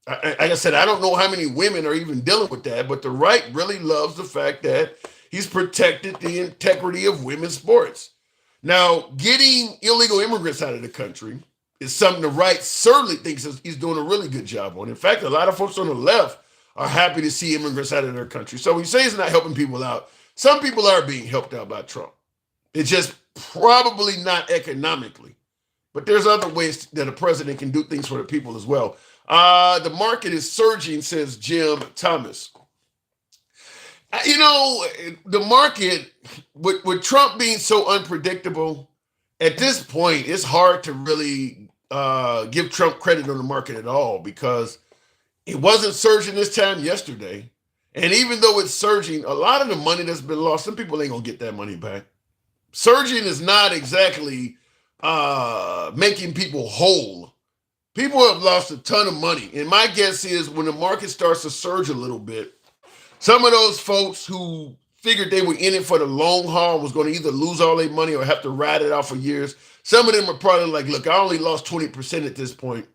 Like I said, I don't know how many women are even dealing with that, but the right really loves the fact that he's protected the integrity of women's sports. Now, getting illegal immigrants out of the country is something the right certainly thinks he's doing a really good job on. In fact, a lot of folks on the left are happy to see immigrants out of their country. So when you say he's not helping people out, some people are being helped out by Trump. It's just probably not economically. But there's other ways that a president can do things for the people as well. The market is surging, says Jim Thomas. You know, the market, with Trump being so unpredictable, at this point, it's hard to really give Trump credit on the market at all because it wasn't surging this time yesterday. And even though it's surging, a lot of the money that's been lost, some people ain't gonna get that money back. Surging is not exactly making people whole. People have lost a ton of money. And my guess is when the market starts to surge a little bit, some of those folks who figured they were in it for the long haul was going to either lose all their money or have to ride it out for years. Some of them are probably like, look, I only lost 20% at this point.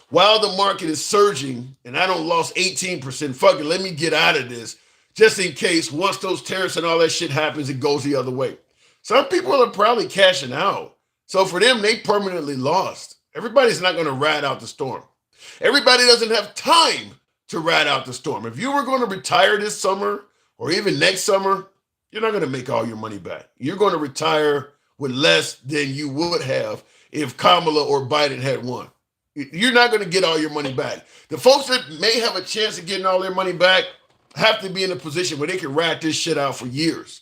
While the market is surging and I don't lost 18%, fuck it, let me get out of this just in case once those tariffs and all that shit happens, it goes the other way. Some people are probably cashing out. So for them, they permanently lost. Everybody's not going to ride out the storm. Everybody doesn't have time to ride out the storm. If you were going to retire this summer or even next summer, you're not going to make all your money back. You're going to retire with less than you would have if Kamala or Biden had won. You're not going to get all your money back. The folks that may have a chance of getting all their money back have to be in a position where they can ride this shit out for years.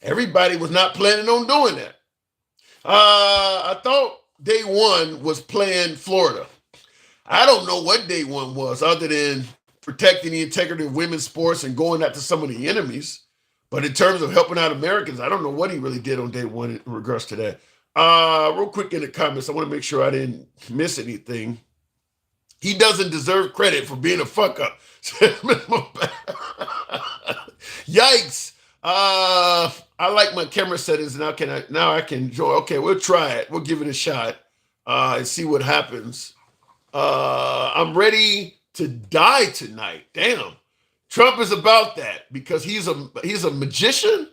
Everybody was not planning on doing that. I thought day one was playing Florida. I don't know what day one was other than protecting the integrity of women's sports and going after some of the enemies. But in terms of helping out Americans, I don't know what he really did on day one in regards to that. Real quick in the comments, I want to make sure I didn't miss anything. He doesn't deserve credit for being a fuck up. Yikes. I like my camera settings. Now I can enjoy. Okay, we'll try it. We'll give it a shot and see what happens. I'm ready to die tonight. Damn. Trump is about that because he's a magician.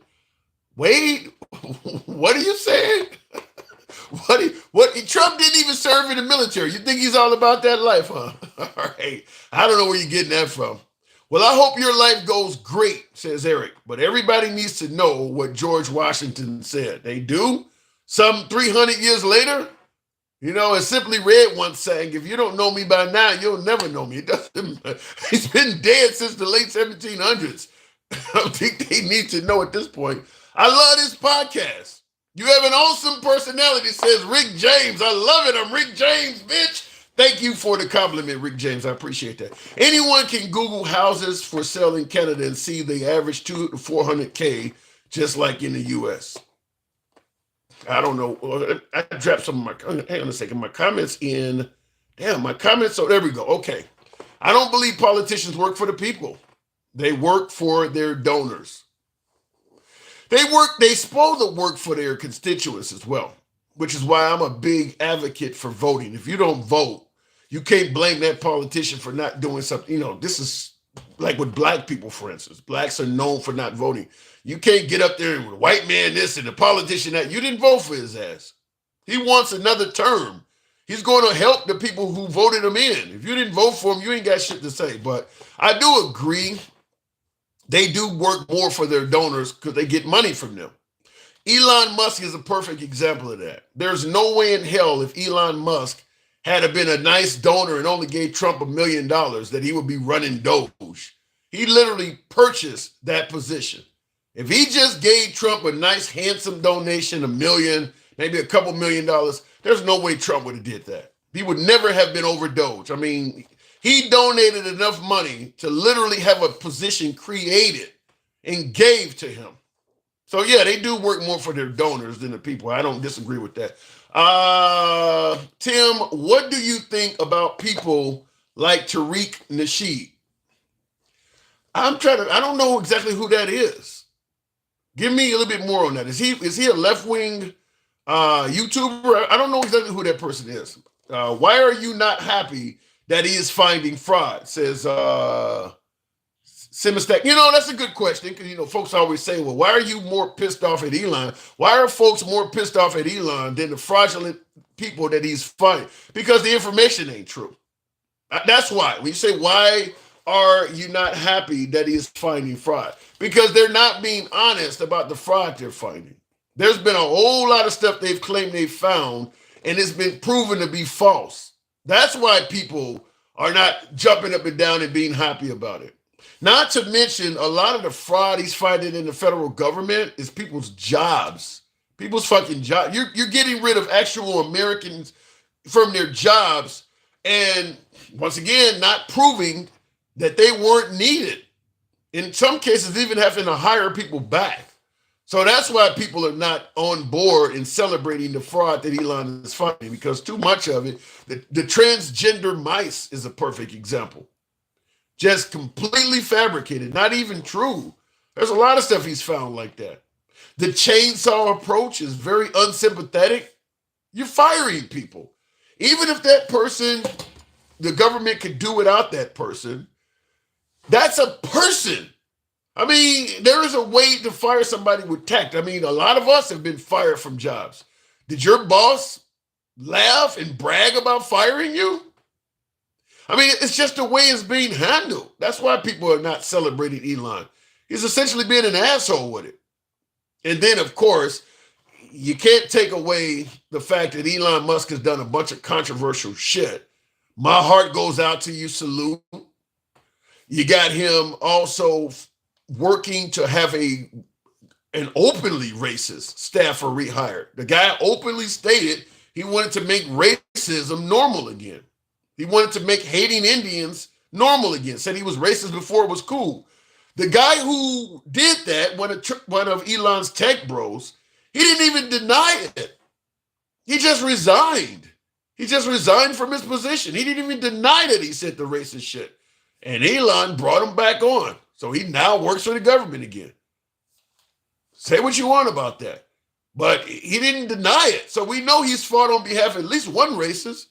Wait, what are you saying? What Trump didn't even serve in the military. You think he's all about that life, huh? All right. I don't know where you're getting that from. Well, I hope your life goes great, says Eric. But everybody needs to know what George Washington said. They do. Some 300 years later, as Simply Red once sang, if you don't know me by now, you'll never know me. He's been dead since the late 1700s. I think they need to know at this point. I love this podcast. You have an awesome personality, says Rick James. I love it. I'm Rick James, bitch. Thank you for the compliment, Rick James. I appreciate that. Anyone can Google houses for sale in Canada and see they average 200 to 400K, just like in the U.S. I don't know. I dropped some of my, hang on a second, my comments in. Damn, my comments. So there we go. Okay. I don't believe politicians work for the people. They work for their donors. They supposed to work for their constituents as well, which is why I'm a big advocate for voting. If you don't vote, you can't blame that politician for not doing something. This is like with black people, for instance. Blacks are known for not voting. You can't get up there and with a white man this and the politician that. You didn't vote for his ass. He wants another term. He's going to help the people who voted him in. If you didn't vote for him, you ain't got shit to say. But I do agree. They do work more for their donors because they get money from them. Elon Musk is a perfect example of that. There's no way in hell if Elon Musk had been a nice donor and only gave Trump $1 million that he would be running Doge. He literally purchased that position. If he just gave Trump a nice, handsome donation, $1 million, maybe a couple $1 million, there's no way Trump would have did that. He would never have been over Doge. I mean, he donated enough money to literally have a position created and gave to him. So yeah, they do work more for their donors than the people. I don't disagree with that. Tim, what do you think about people like Tariq Nasheed? I don't know exactly who that is. Give me a little bit more on that. Is he a left-wing YouTuber? I don't know exactly who that person is. Why are you not happy that he is finding fraud? Says Simistak. That's a good question because, folks always say, well, why are you more pissed off at Elon? Why are folks more pissed off at Elon than the fraudulent people that he's finding? Because the information ain't true. That's why. When you say, why are you not happy that he is finding fraud? Because they're not being honest about the fraud they're finding. There's been a whole lot of stuff they've claimed they found, and it's been proven to be false. That's why people are not jumping up and down and being happy about it. Not to mention, a lot of the fraud he's finding in the federal government is people's jobs. people's fucking job. You're getting rid of actual Americans from their jobs, and once again, not proving that they weren't needed. In some cases, even having to hire people back. So that's why people are not on board in celebrating the fraud that Elon is finding, because too much of it, the transgender mice is a perfect example. Just completely fabricated, not even true. There's a lot of stuff he's found like that. The chainsaw approach is very unsympathetic. You're firing people. Even if that person, the government could do without that person, that's a person. I mean, there is a way to fire somebody with tact. I mean, a lot of us have been fired from jobs. Did your boss laugh and brag about firing you? I mean, it's just the way it's being handled. That's why people are not celebrating Elon. He's essentially being an asshole with it. And then, of course, you can't take away the fact that Elon Musk has done a bunch of controversial shit. My heart goes out to you, salute. You got him also working to have an openly racist staffer rehired. The guy openly stated he wanted to make racism normal again. He wanted to make hating Indians normal again. Said he was racist before it was cool. The guy who did that, one of Elon's tech bros, he didn't even deny it. He just resigned. He just resigned from his position. He didn't even deny that he said the racist shit. And Elon brought him back on. So he now works for the government again. Say what you want about that. But he didn't deny it. So we know he's fought on behalf of at least one racist.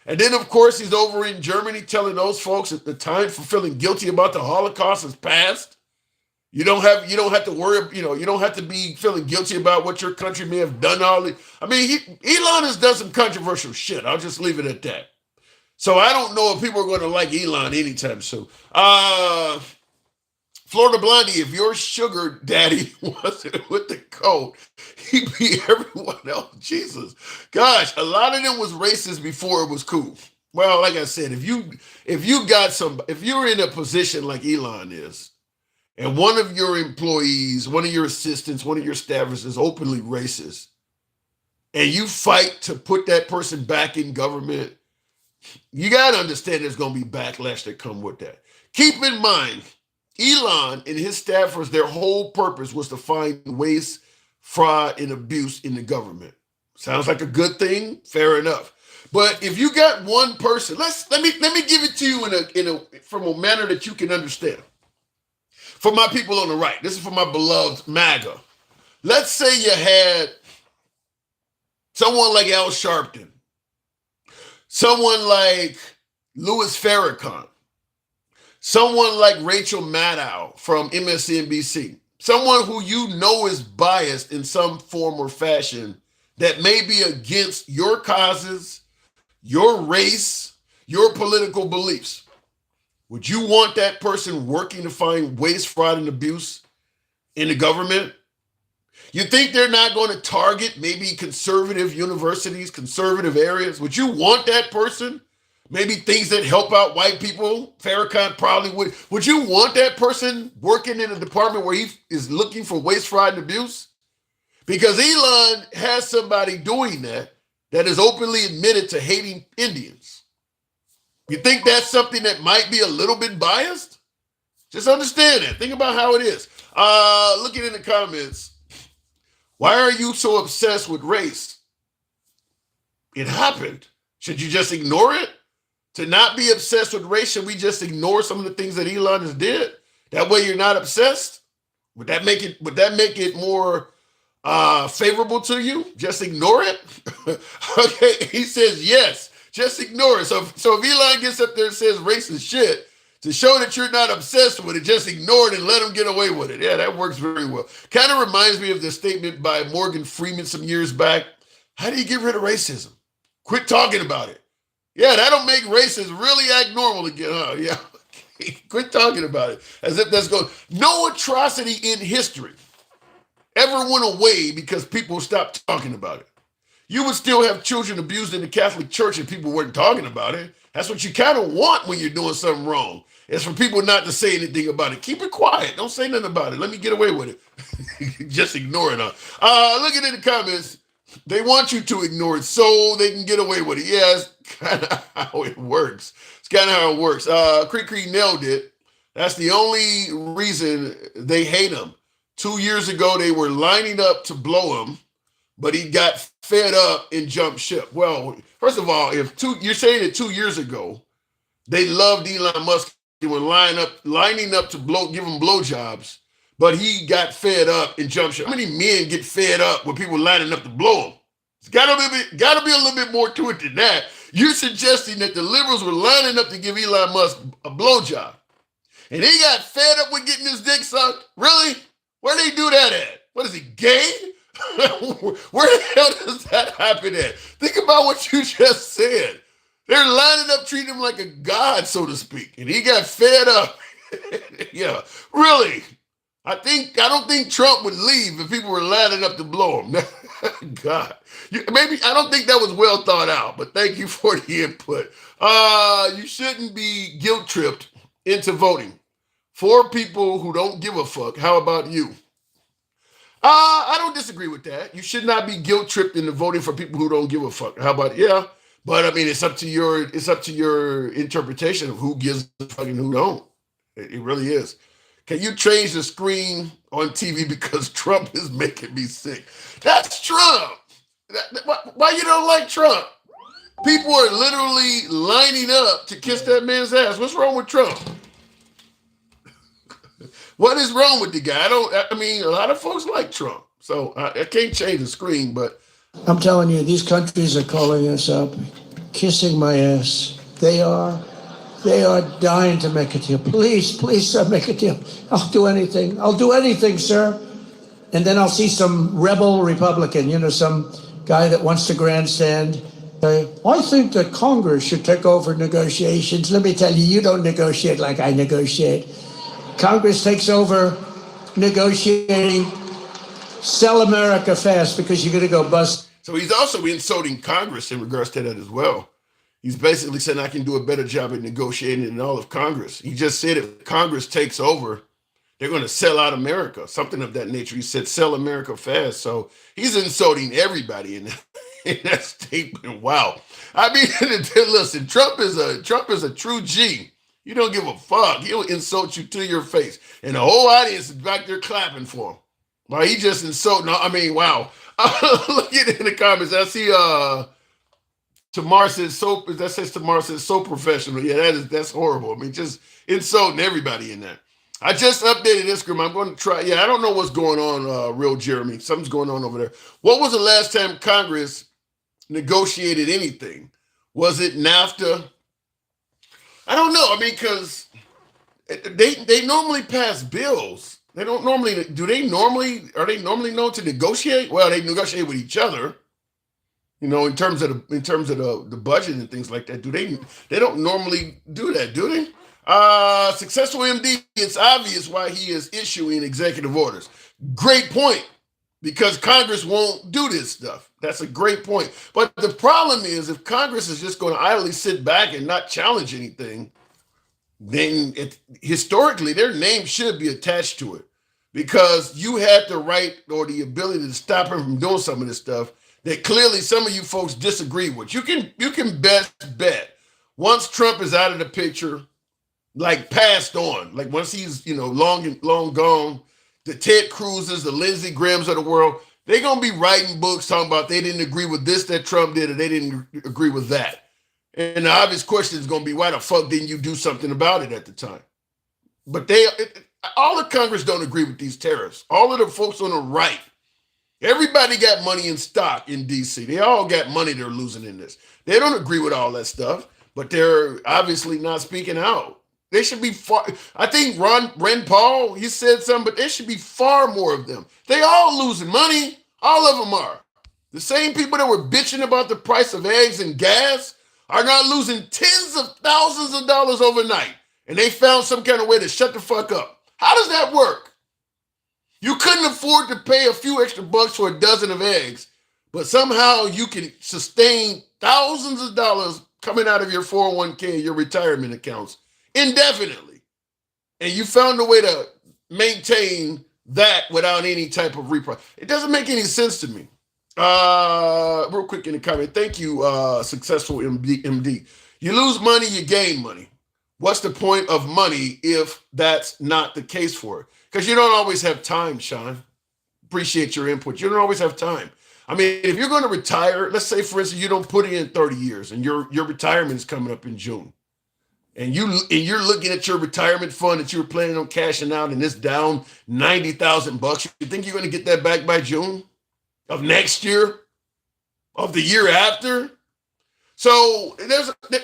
And then, of course, he's over in Germany telling those folks that the time for feeling guilty about the Holocaust is past. You don't have to worry, you don't have to be feeling guilty about what your country may have done. I mean, Elon has done some controversial shit. I'll just leave it at that. So I don't know if people are going to like Elon anytime soon. Florida Blondie, if your sugar daddy wasn't with the code, he'd be everyone else. Jesus. Gosh, a lot of them was racist before it was cool. Well, like I said, if you're in a position like Elon is, and one of your employees, one of your assistants, one of your staffers is openly racist, and you fight to put that person back in government, you got to understand there's going to be backlash that come with that. Keep in mind, Elon and his staffers, their whole purpose was to find waste, fraud, and abuse in the government. Sounds like a good thing? Fair enough. But if you got one person, let me give it to you from a manner that you can understand. For my people on the right, this is for my beloved MAGA. Let's say you had someone like Al Sharpton, someone like Louis Farrakhan, someone like Rachel Maddow from MSNBC, someone who you know is biased in some form or fashion that may be against your causes, your race, your political beliefs. Would you want that person working to find waste, fraud, and abuse in the government? You think they're not going to target maybe conservative universities, conservative areas? Would you want that person? Maybe things that help out white people? Farrakhan probably would. Would you want that person working in a department where he is looking for waste, fraud, and abuse? Because Elon has somebody doing that is openly admitted to hating Indians. You think that's something that might be a little bit biased? Just understand that. Think about how it is. Looking in the comments, why are you so obsessed with race? It happened. Should you just ignore it? To not be obsessed with race, should we just ignore some of the things that Elon has did? That way you're not obsessed? Would that make it more favorable to you? Just ignore it? Okay, he says yes. Just ignore it. So if Elon gets up there and says racist shit, to show that you're not obsessed with it, just ignore it and let him get away with it. Yeah, that works very well. Kind of reminds me of the statement by Morgan Freeman some years back. How do you get rid of racism? Quit talking about it. Yeah, that'll make racists really act normal again, huh? Yeah. Quit talking about it. As if that's going. No atrocity in history ever went away because people stopped talking about it. You would still have children abused in the Catholic Church and people weren't talking about it. That's what you kind of want when you're doing something wrong. It's for people not to say anything about it. Keep it quiet. Don't say nothing about it. Let me get away with it. Just ignore it. Looking in the comments, they want you to ignore it so they can get away with it. Yeah, it's kind of how it works. It's kind of how it works. Cree nailed it. That's the only reason they hate him. 2 years ago, they were lining up to blow him, but he got fed up and jumped ship. Well, first of all, you're saying it 2 years ago, they loved Elon Musk. They were lining up to give him blowjobs, but he got fed up and jumped ship. How many men get fed up when people lining up to blow him? It's gotta be a little bit more to it than that. You're suggesting that the liberals were lining up to give Elon Musk a blowjob, and he got fed up with getting his dick sucked? Really? Where do they do that at? What is he, gay? Where the hell does that happen at? Think about what you just said. They're lining up, treating him like a god, so to speak. And he got fed up. Yeah, really. I don't think Trump would leave if people were lining up to blow him. God. I don't think that was well thought out, but thank you for the input. You shouldn't be guilt tripped into voting for people who don't give a fuck. How about you? I don't disagree with that. You should not be guilt tripped into voting for people who don't give a fuck. How about, yeah? But I mean, it's up to your interpretation of who gives a fuck and who don't. It really is. Can you change the screen on TV because Trump is making me sick? That's Trump. Why you don't like Trump? People are literally lining up to kiss that man's ass. What's wrong with Trump? What is wrong with the guy? I mean, a lot of folks like Trump. So I can't change the screen, but I'm telling you, these countries are calling us up, kissing my ass. They are dying to make a deal. Please, sir, make a deal. I'll do anything, sir. And then I'll see some rebel Republican, some guy that wants to grandstand. I think that Congress should take over negotiations. Let me tell you, you don't negotiate like I negotiate. Congress takes over negotiating. Sell America fast because you're going to go bust. So he's also insulting Congress in regards to that as well. He's basically saying I can do a better job at negotiating than all of Congress. He just said if Congress takes over, they're going to sell out America, something of that nature. He said sell America fast. So he's insulting everybody in that statement. Wow. I mean, listen, Trump is a true G. You don't give a fuck. He'll insult you to your face. And the whole audience is back there clapping for him. Well, he just insulting. I mean, wow. Look at it in the comments. I see Tamar says so professional. Yeah, that's horrible. I mean, just insulting everybody in there. I just updated Instagram. I'm going to try. Yeah, I don't know what's going on, real Jeremy. Something's going on over there. What was the last time Congress negotiated anything? Was it NAFTA? I don't know. I mean, because they normally pass bills. They don't normally. Are they normally known to negotiate? Well, they negotiate with each other. In terms of the budget and things like that. They don't normally do that, do they? Successful MD, it's obvious why he is issuing executive orders. Great point, because Congress won't do this stuff. That's a great point. But the problem is, if Congress is just going to idly sit back and not challenge anything, then historically their name should be attached to it, because you had the right or the ability to stop him from doing some of this stuff that clearly some of you folks disagree with. You can best bet once Trump is out of the picture, like passed on, like once he's long gone, the Ted Cruzes, the Lindsey Grahams of the world, they're gonna be writing books talking about they didn't agree with this that Trump did, or they didn't agree with that. And the obvious question is gonna be, why the fuck didn't you do something about it at the time? But all of Congress don't agree with these tariffs. All of the folks on the right, everybody got money in stock in DC. They all got money they're losing in this. They don't agree with all that stuff, but they're obviously not speaking out. They should be far. I think Rand Paul, he said something, but there should be far more of them. They all losing money. All of them are. The same people that were bitching about the price of eggs and gas are now losing tens of thousands of dollars overnight. And they found some kind of way to shut the fuck up. How does that work? You couldn't afford to pay a few extra bucks for a dozen of eggs, but somehow you can sustain thousands of dollars coming out of your 401k, your retirement accounts indefinitely. And you found a way to maintain that without any type of reprice. It doesn't make any sense to me. Real quick in the comment. Thank you, successful MD. You lose money, you gain money. What's the point of money if that's not the case for it? Because you don't always have time, Sean. Appreciate your input. You don't always have time. I mean, if you're going to retire, let's say, for instance, you don't put in 30 years and your retirement is coming up in June. And you're looking at your retirement fund that you were planning on cashing out and it's down $90,000. You think you're going to get that back by June of next year, of the year after? So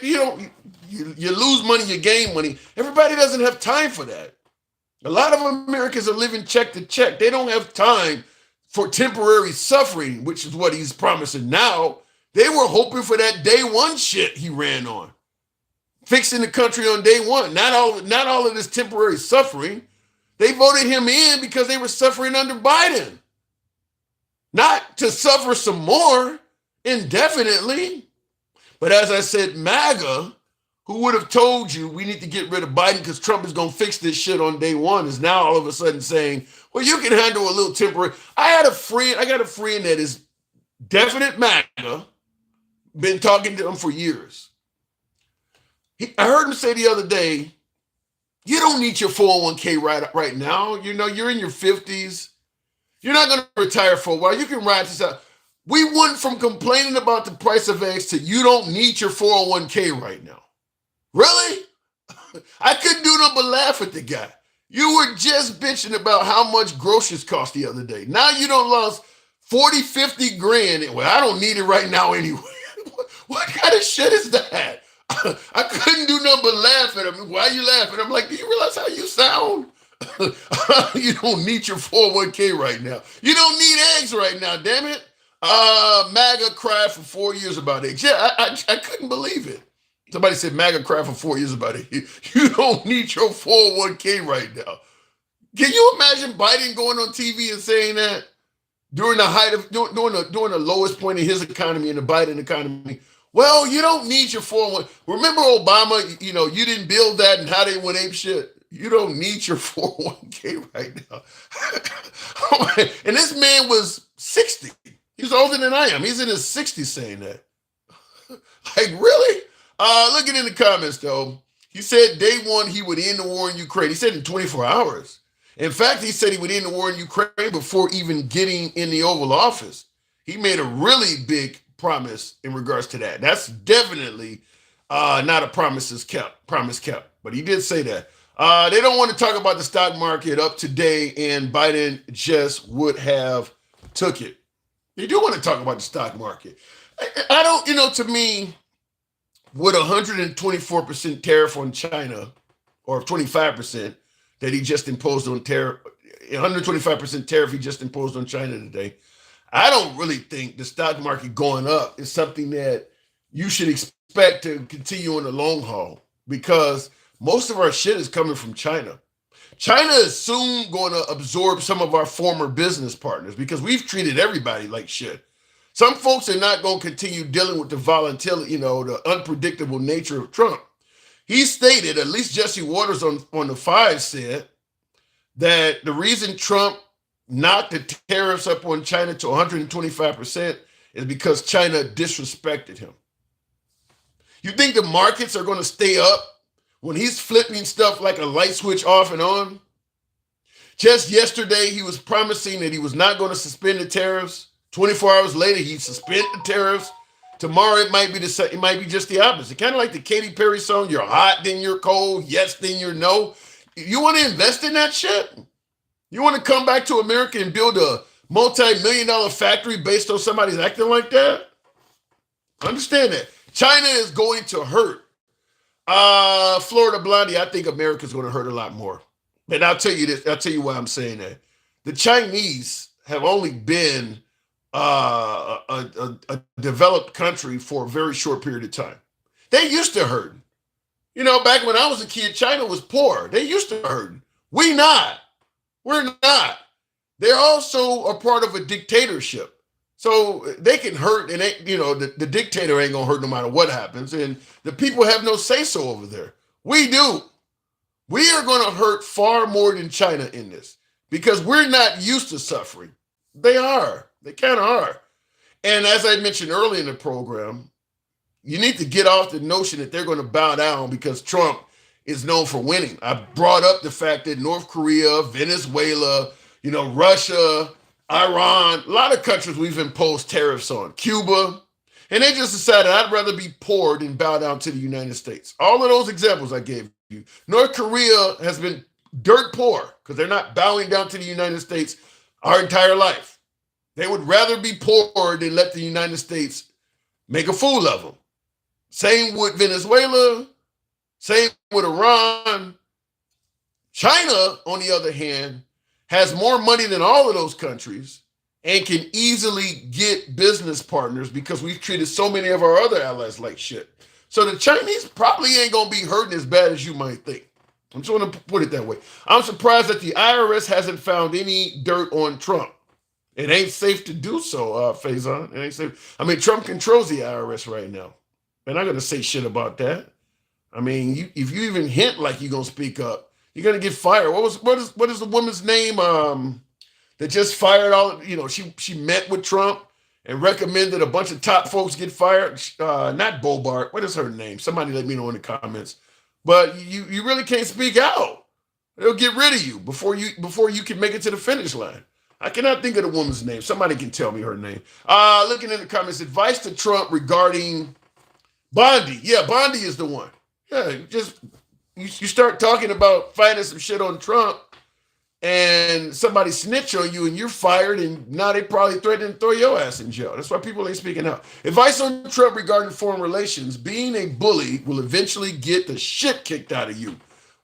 you lose money, you gain money. Everybody doesn't have time for that. A lot of Americans are living check to check. They don't have time for temporary suffering, which is what he's promising now. They were hoping for that day one shit he ran on. Fixing the country on day one. Not all of this temporary suffering. They voted him in because they were suffering under Biden. Not to suffer some more indefinitely. But as I said, MAGA, who would have told you we need to get rid of Biden because Trump is going to fix this shit on day one, is now all of a sudden saying, well, you can handle a little temporary. I got a friend that is definite MAGA, been talking to him for years. I heard him say the other day, you don't need your 401k right now. You know, you're in your 50s. You're not going to retire for a while. You can ride this out. We went from complaining about the price of eggs to you don't need your 401k right now. Really? I couldn't do nothing but laugh at the guy. You were just bitching about how much groceries cost the other day. Now you don't lost 40, 50 grand. Well, I don't need it right now anyway. What kind of shit is that? I couldn't do nothing but laugh at him. Why are you laughing? I'm like, do you realize how you sound? You don't need your 401k right now. You don't need eggs right now, damn it. MAGA cried for 4 years about eggs. Yeah, I couldn't believe it. Somebody said MAGA cried for 4 years about it. You don't need your 401k right now. Can you imagine Biden going on TV and saying that during the height of, during the lowest point in his economy and the Biden economy? Well, you don't need your 401. Remember Obama, you didn't build that and how they went ape shit. You don't need your 401k right now. And this man was 60. He's older than I am. He's in his 60s saying that. Like, really? Looking in the comments, though, he said day one he would end the war in Ukraine. He said in 24 hours. In fact, he said he would end the war in Ukraine before even getting in the Oval Office. He made a really big promise in regards to that. That's definitely not a promise kept. But he did say that. They don't want to talk about the stock market up today, and Biden just would have took it. They do want to talk about the stock market. I don't, to me, with 124% tariff on China, or 25% that he just imposed on tariff, 125% tariff he just imposed on China today, I don't really think the stock market going up is something that you should expect to continue on the long haul, because most of our shit is coming from China. China is soon going to absorb some of our former business partners because we've treated everybody like shit. Some folks are not going to continue dealing with the volatility, the unpredictable nature of Trump. He stated, at least Jesse Waters on the 5 said, that the reason Trump knocked the tariffs up on China to 125% is because China disrespected him. You think the markets are going to stay up when he's flipping stuff like a light switch off and on? Just yesterday, he was promising that he was not going to suspend the tariffs. 24 hours later, he suspended the tariffs. Tomorrow, it might be just the opposite. Kind of like the Katy Perry song, you're hot, then you're cold, yes, then you're no. You want to invest in that shit? You want to come back to America and build a multi-million-dollar factory based on somebody's acting like that? Understand that. China is going to hurt. Florida Blondie, I think America's going to hurt a lot more. And I'll tell you this. I'll tell you why I'm saying that. The Chinese have only been a developed country for a very short period of time. They used to hurt. Back when I was a kid, China was poor. They used to hurt. We're not. They're also a part of a dictatorship. So they can hurt, and the dictator ain't gonna hurt no matter what happens, and the people have no say so over there. We do. We are gonna hurt far more than China in this because we're not used to suffering. They are. They kind of are. And as I mentioned earlier in the program, you need to get off the notion that they're going to bow down because Trump is known for winning. I brought up the fact that North Korea, Venezuela, Russia, Iran, a lot of countries we've imposed tariffs on, Cuba, and they just decided I'd rather be poor than bow down to the United States. All of those examples I gave you. North Korea has been dirt poor because they're not bowing down to the United States our entire life. They would rather be poor than let the United States make a fool of them. Same with Venezuela, same with Iran. China, on the other hand, has more money than all of those countries and can easily get business partners because we've treated so many of our other allies like shit. So the Chinese probably ain't going to be hurting as bad as you might think. I'm just going to put it that way. I'm surprised that the IRS hasn't found any dirt on Trump. It ain't safe to do so, Faison. It ain't safe. I mean, Trump controls the IRS right now. They're not going to say shit about that. I mean, if you even hint like you're going to speak up, you're going to get fired. What is the woman's name that just fired all, she met with Trump and recommended a bunch of top folks get fired? Not Bobart. What is her name? Somebody let me know in the comments. But you really can't speak out. They'll get rid of you before you can make it to the finish line. I cannot think of the woman's name. Somebody can tell me her name. Looking in the comments, advice to Trump regarding Bondi. Yeah, Bondi is the one. Yeah, you start talking about finding some shit on Trump and somebody snitch on you and you're fired, and now they probably threaten to throw your ass in jail. That's why people ain't speaking out. Advice on Trump regarding foreign relations. Being a bully will eventually get the shit kicked out of you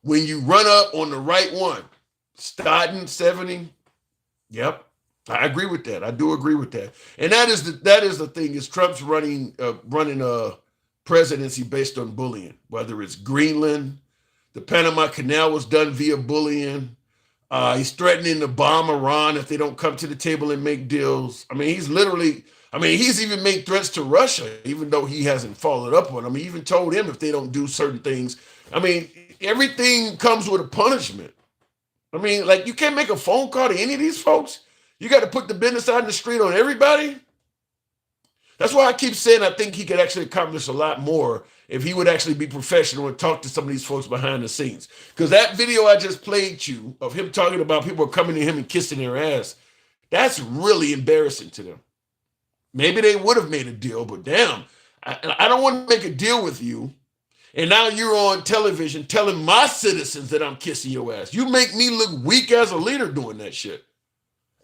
when you run up on the right one. Stodden, 70. Yep, I agree with that. I do agree with that. And that is the thing, is Trump's running a presidency based on bullying, whether it's Greenland, the Panama Canal was done via bullying. He's threatening to bomb Iran if they don't come to the table and make deals. I mean, he's even made threats to Russia, even though he hasn't followed up on them. He even told him if they don't do certain things. I mean, everything comes with a punishment. I mean, like, you can't make a phone call to any of these folks. You got to put the business out in the street on everybody. That's why I keep saying I think he could actually accomplish a lot more if he would actually be professional and talk to some of these folks behind the scenes. Because that video I just played you of him talking about people coming to him and kissing their ass, that's really embarrassing to them. Maybe they would have made a deal, but damn, I don't want to make a deal with you. And now you're on television telling my citizens that I'm kissing your ass. You make me look weak as a leader doing that shit.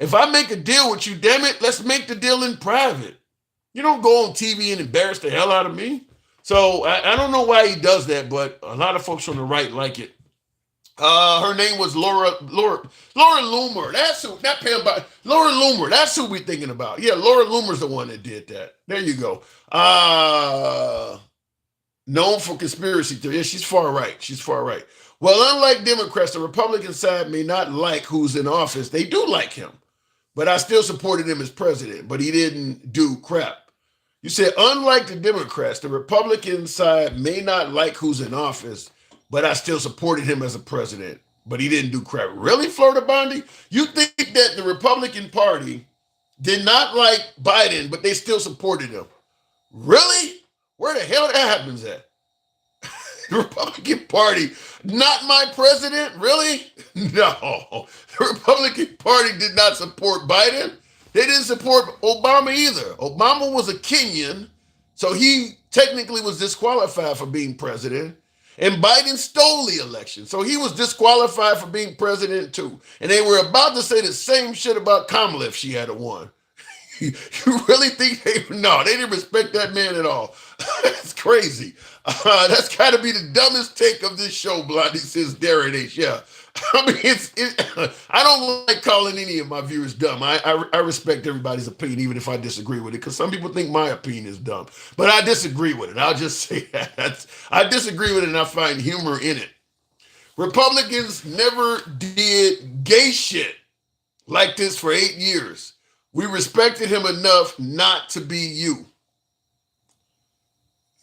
If I make a deal with you, damn it, let's make the deal in private. You don't go on TV and embarrass the hell out of me. So I don't know why he does that, but a lot of folks on the right like it. Her name was Laura Loomer. That's who, not Pam, but Laura Loomer. That's who we're thinking about. Yeah, Laura Loomer's the one that did that. There you go. Known for conspiracy theory. Yeah, she's far right. She's far right. Well, unlike Democrats, the Republican side may not like who's in office. They do like him. But I still supported him as president, but he didn't do crap. You said, unlike the Democrats, the Republican side may not like who's in office, but I still supported him as a president, but he didn't do crap. Really, Florida Bondi? You think that the Republican Party did not like Biden, but they still supported him? Really? Where the hell that happens at? The Republican Party, not my president? Really? No. The Republican Party did not support Biden. They didn't support Obama either. Obama was a Kenyan, so he technically was disqualified for being president. And Biden stole the election, so he was disqualified for being president too. And they were about to say the same shit about Kamala if she had won. You really think no, they didn't respect that man at all. That's crazy. That's got to be the dumbest take of this show, Blondie, says Darren H. Yeah. I mean, I don't like calling any of my viewers dumb. I respect everybody's opinion, even if I disagree with it, because some people think my opinion is dumb. But I disagree with it. I'll just say that. I disagree with it, and I find humor in it. Republicans never did gay shit like this for 8 years. We respected him enough not to be you.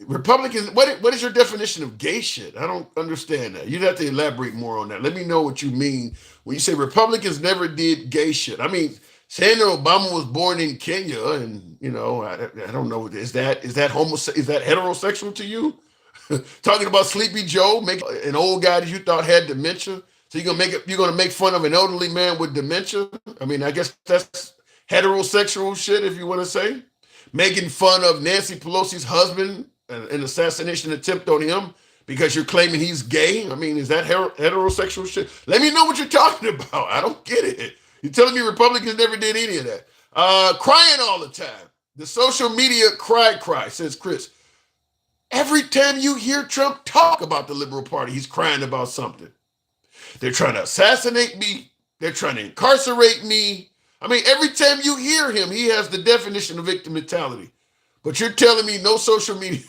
Republicans, what is your definition of gay shit? I don't understand that. You'd have to elaborate more on that. Let me know what you mean when you say Republicans never did gay shit. I mean, saying that Obama was born in Kenya, and I don't know. Is that is that heterosexual to you? Talking about Sleepy Joe, make an old guy that you thought had dementia. So you're gonna make fun of an elderly man with dementia. I mean, I guess that's heterosexual shit, if you want to say. Making fun of Nancy Pelosi's husband, an assassination attempt on him because you're claiming he's gay. I mean, is that heterosexual shit? Let me know what you're talking about. I don't get it. You're telling me Republicans never did any of that. Crying all the time. The social media cry, says Chris. Every time you hear Trump talk about the liberal party, he's crying about something. They're trying to assassinate me. They're trying to incarcerate me. I mean, every time you hear him, he has the definition of victim mentality. But you're telling me no social media.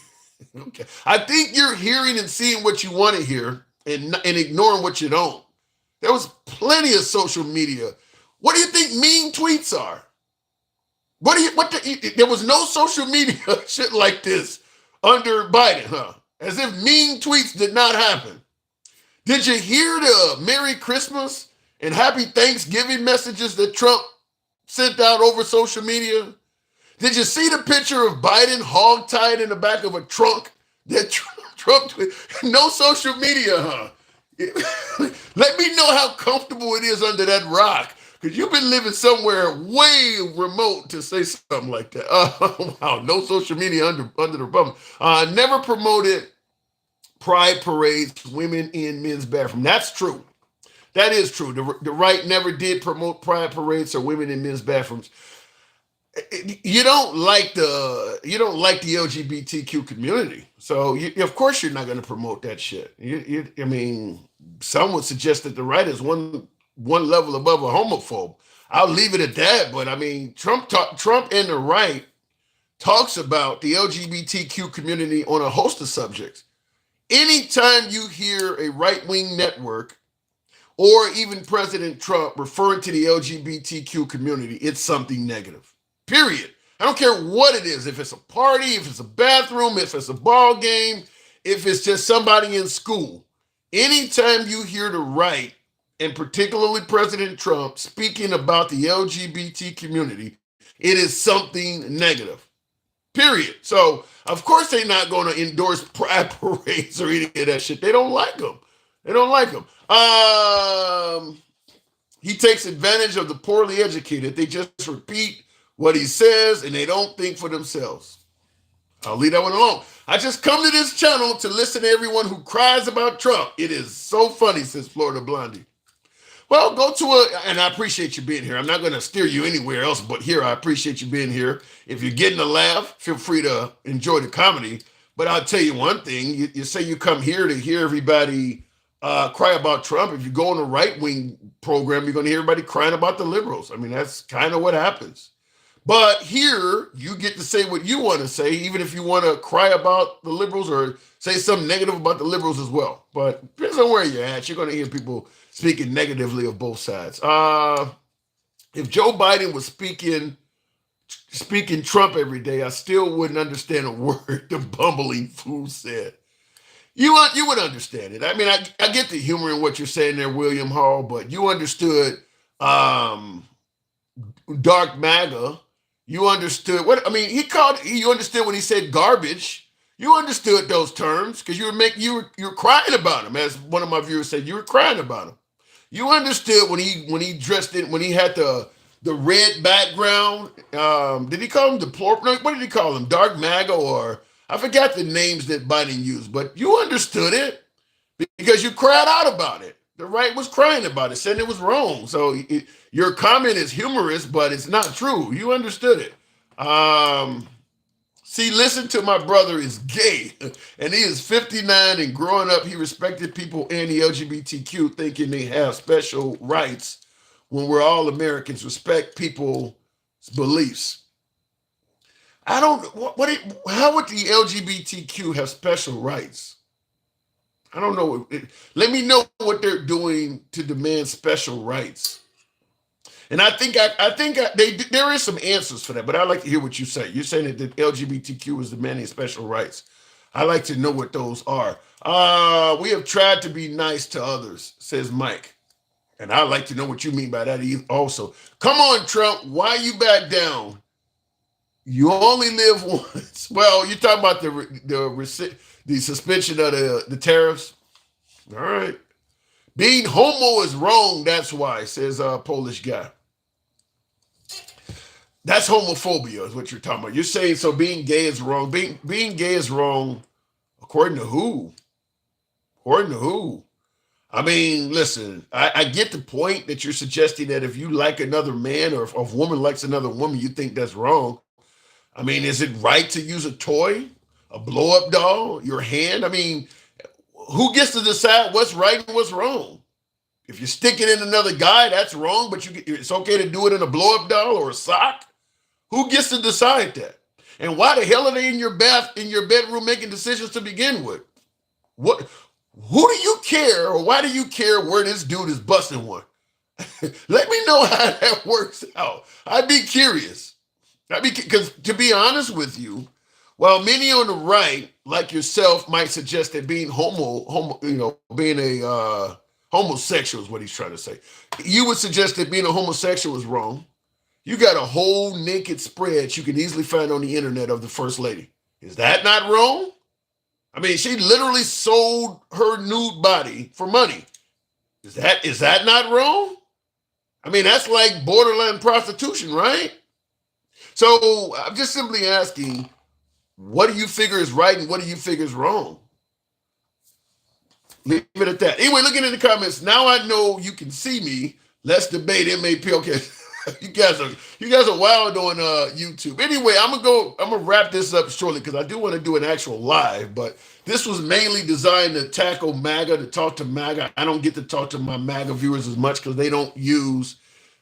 Okay. I think you're hearing and seeing what you want to hear and ignoring what you don't. There was plenty of social media. What do you think mean tweets are? There was no social media shit like this under Biden, huh? As if mean tweets did not happen. Did you hear the Merry Christmas and Happy Thanksgiving messages that Trump sent out over social media? Did you see the picture of Biden hog-tied in the back of a trunk? That Trump, no social media, huh? Let me know how comfortable it is under that rock, because you've been living somewhere way remote to say something like that. Wow, no social media under the Republican. Never promoted pride parades, women in men's bathroom. That's true. That is true. The right never did promote pride parades or women in men's bathrooms. You don't like the LGBTQ community, so of course you're not going to promote that shit. I mean, some would suggest that the right is one level above a homophobe. I'll leave it at that. But I mean, Trump and the right talks about the LGBTQ community on a host of subjects. Anytime you hear a right-wing network or even President Trump referring to the LGBTQ community, it's something negative. Period. I don't care what it is. If it's a party, if it's a bathroom, if it's a ball game, if it's just somebody in school. Anytime you hear the right, and particularly President Trump, speaking about the LGBT community, it is something negative. Period. So, of course, they're not going to endorse pride parades or any of that shit. They don't like them. They don't like them. He takes advantage of the poorly educated. They just repeat what he says, and they don't think for themselves. I'll leave that one alone. I just come to this channel to listen to everyone who cries about Trump. It is so funny, says Florida Blondie. Well, and I appreciate you being here. I'm not going to steer you anywhere else but here. I appreciate you being here. If you're getting a laugh, feel free to enjoy the comedy. But I'll tell you one thing. You say you come here to hear everybody cry about Trump. If you go on a right-wing program, you're going to hear everybody crying about the liberals. I mean, that's kind of what happens. But here, you get to say what you want to say, even if you want to cry about the liberals or say something negative about the liberals as well. But depends on where you're at. You're going to hear people speaking negatively of both sides. If Joe Biden was speaking Trump every day, I still wouldn't understand a word the bumbling fool said. You would understand it. I mean, I get the humor in what you're saying there, William Hall, but you understood dark MAGA. You understood you understood when he said garbage. You understood those terms because you're crying about him, as one of my viewers said. You were crying about him. You understood when he dressed in, when he had the red background. Did he call him deplorable? What did he call him? Dark MAGA, or I forgot the names that Biden used, but you understood it because you cried out about it. The right was crying about it, saying it was wrong. So your comment is humorous, but it's not true. You understood it. See, listen to my brother is gay, and he is 59, and growing up, he respected people and the LGBTQ, thinking they have special rights when we're all Americans. Respect people's beliefs. I don't, how would the LGBTQ have special rights? I don't know. Let me know what they're doing to demand special rights. And there is some answers for that, but I'd like to hear what you say. You're saying that the LGBTQ is demanding special rights. I like to know what those are. We have tried to be nice to others, says Mike. And I'd like to know what you mean by that also. Come on, Trump, why you back down? You only live once. Well, you're talking about the suspension of the tariffs. All right. Being homo is wrong, that's why, says a Polish guy. That's homophobia is what you're talking about. You're saying so being gay is wrong. Being gay is wrong according to who? According to who? I mean, listen, I get the point that you're suggesting that if you like another man or if a woman likes another woman, you think that's wrong. I mean, is it right to use a toy, a blow-up doll, your hand? I mean, who gets to decide what's right and what's wrong? If you stick it in another guy, that's wrong, but it's okay to do it in a blow-up doll or a sock? Who gets to decide that? And why the hell are they in your bedroom making decisions to begin with? What? Who do you care, or why do you care where this dude is busting one? Let me know how that works out. I'd be curious. Because to be honest with you, while many on the right, like yourself, might suggest that being being a homosexual is what he's trying to say. You would suggest that being a homosexual is wrong. You got a whole naked spread you can easily find on the internet of the First Lady. Is that not wrong? I mean, she literally sold her nude body for money. Is that not wrong? I mean, that's like borderline prostitution, right? So I'm just simply asking, what do you figure is right and what do you figure is wrong? Leave it at that. Anyway, looking in the comments, now I know you can see me. Let's debate MAP. Okay. You guys are wild on YouTube. Anyway, I'm gonna wrap this up shortly because I do want to do an actual live, but this was mainly designed to tackle MAGA, to talk to MAGA. I don't get to talk to my MAGA viewers as much because they don't use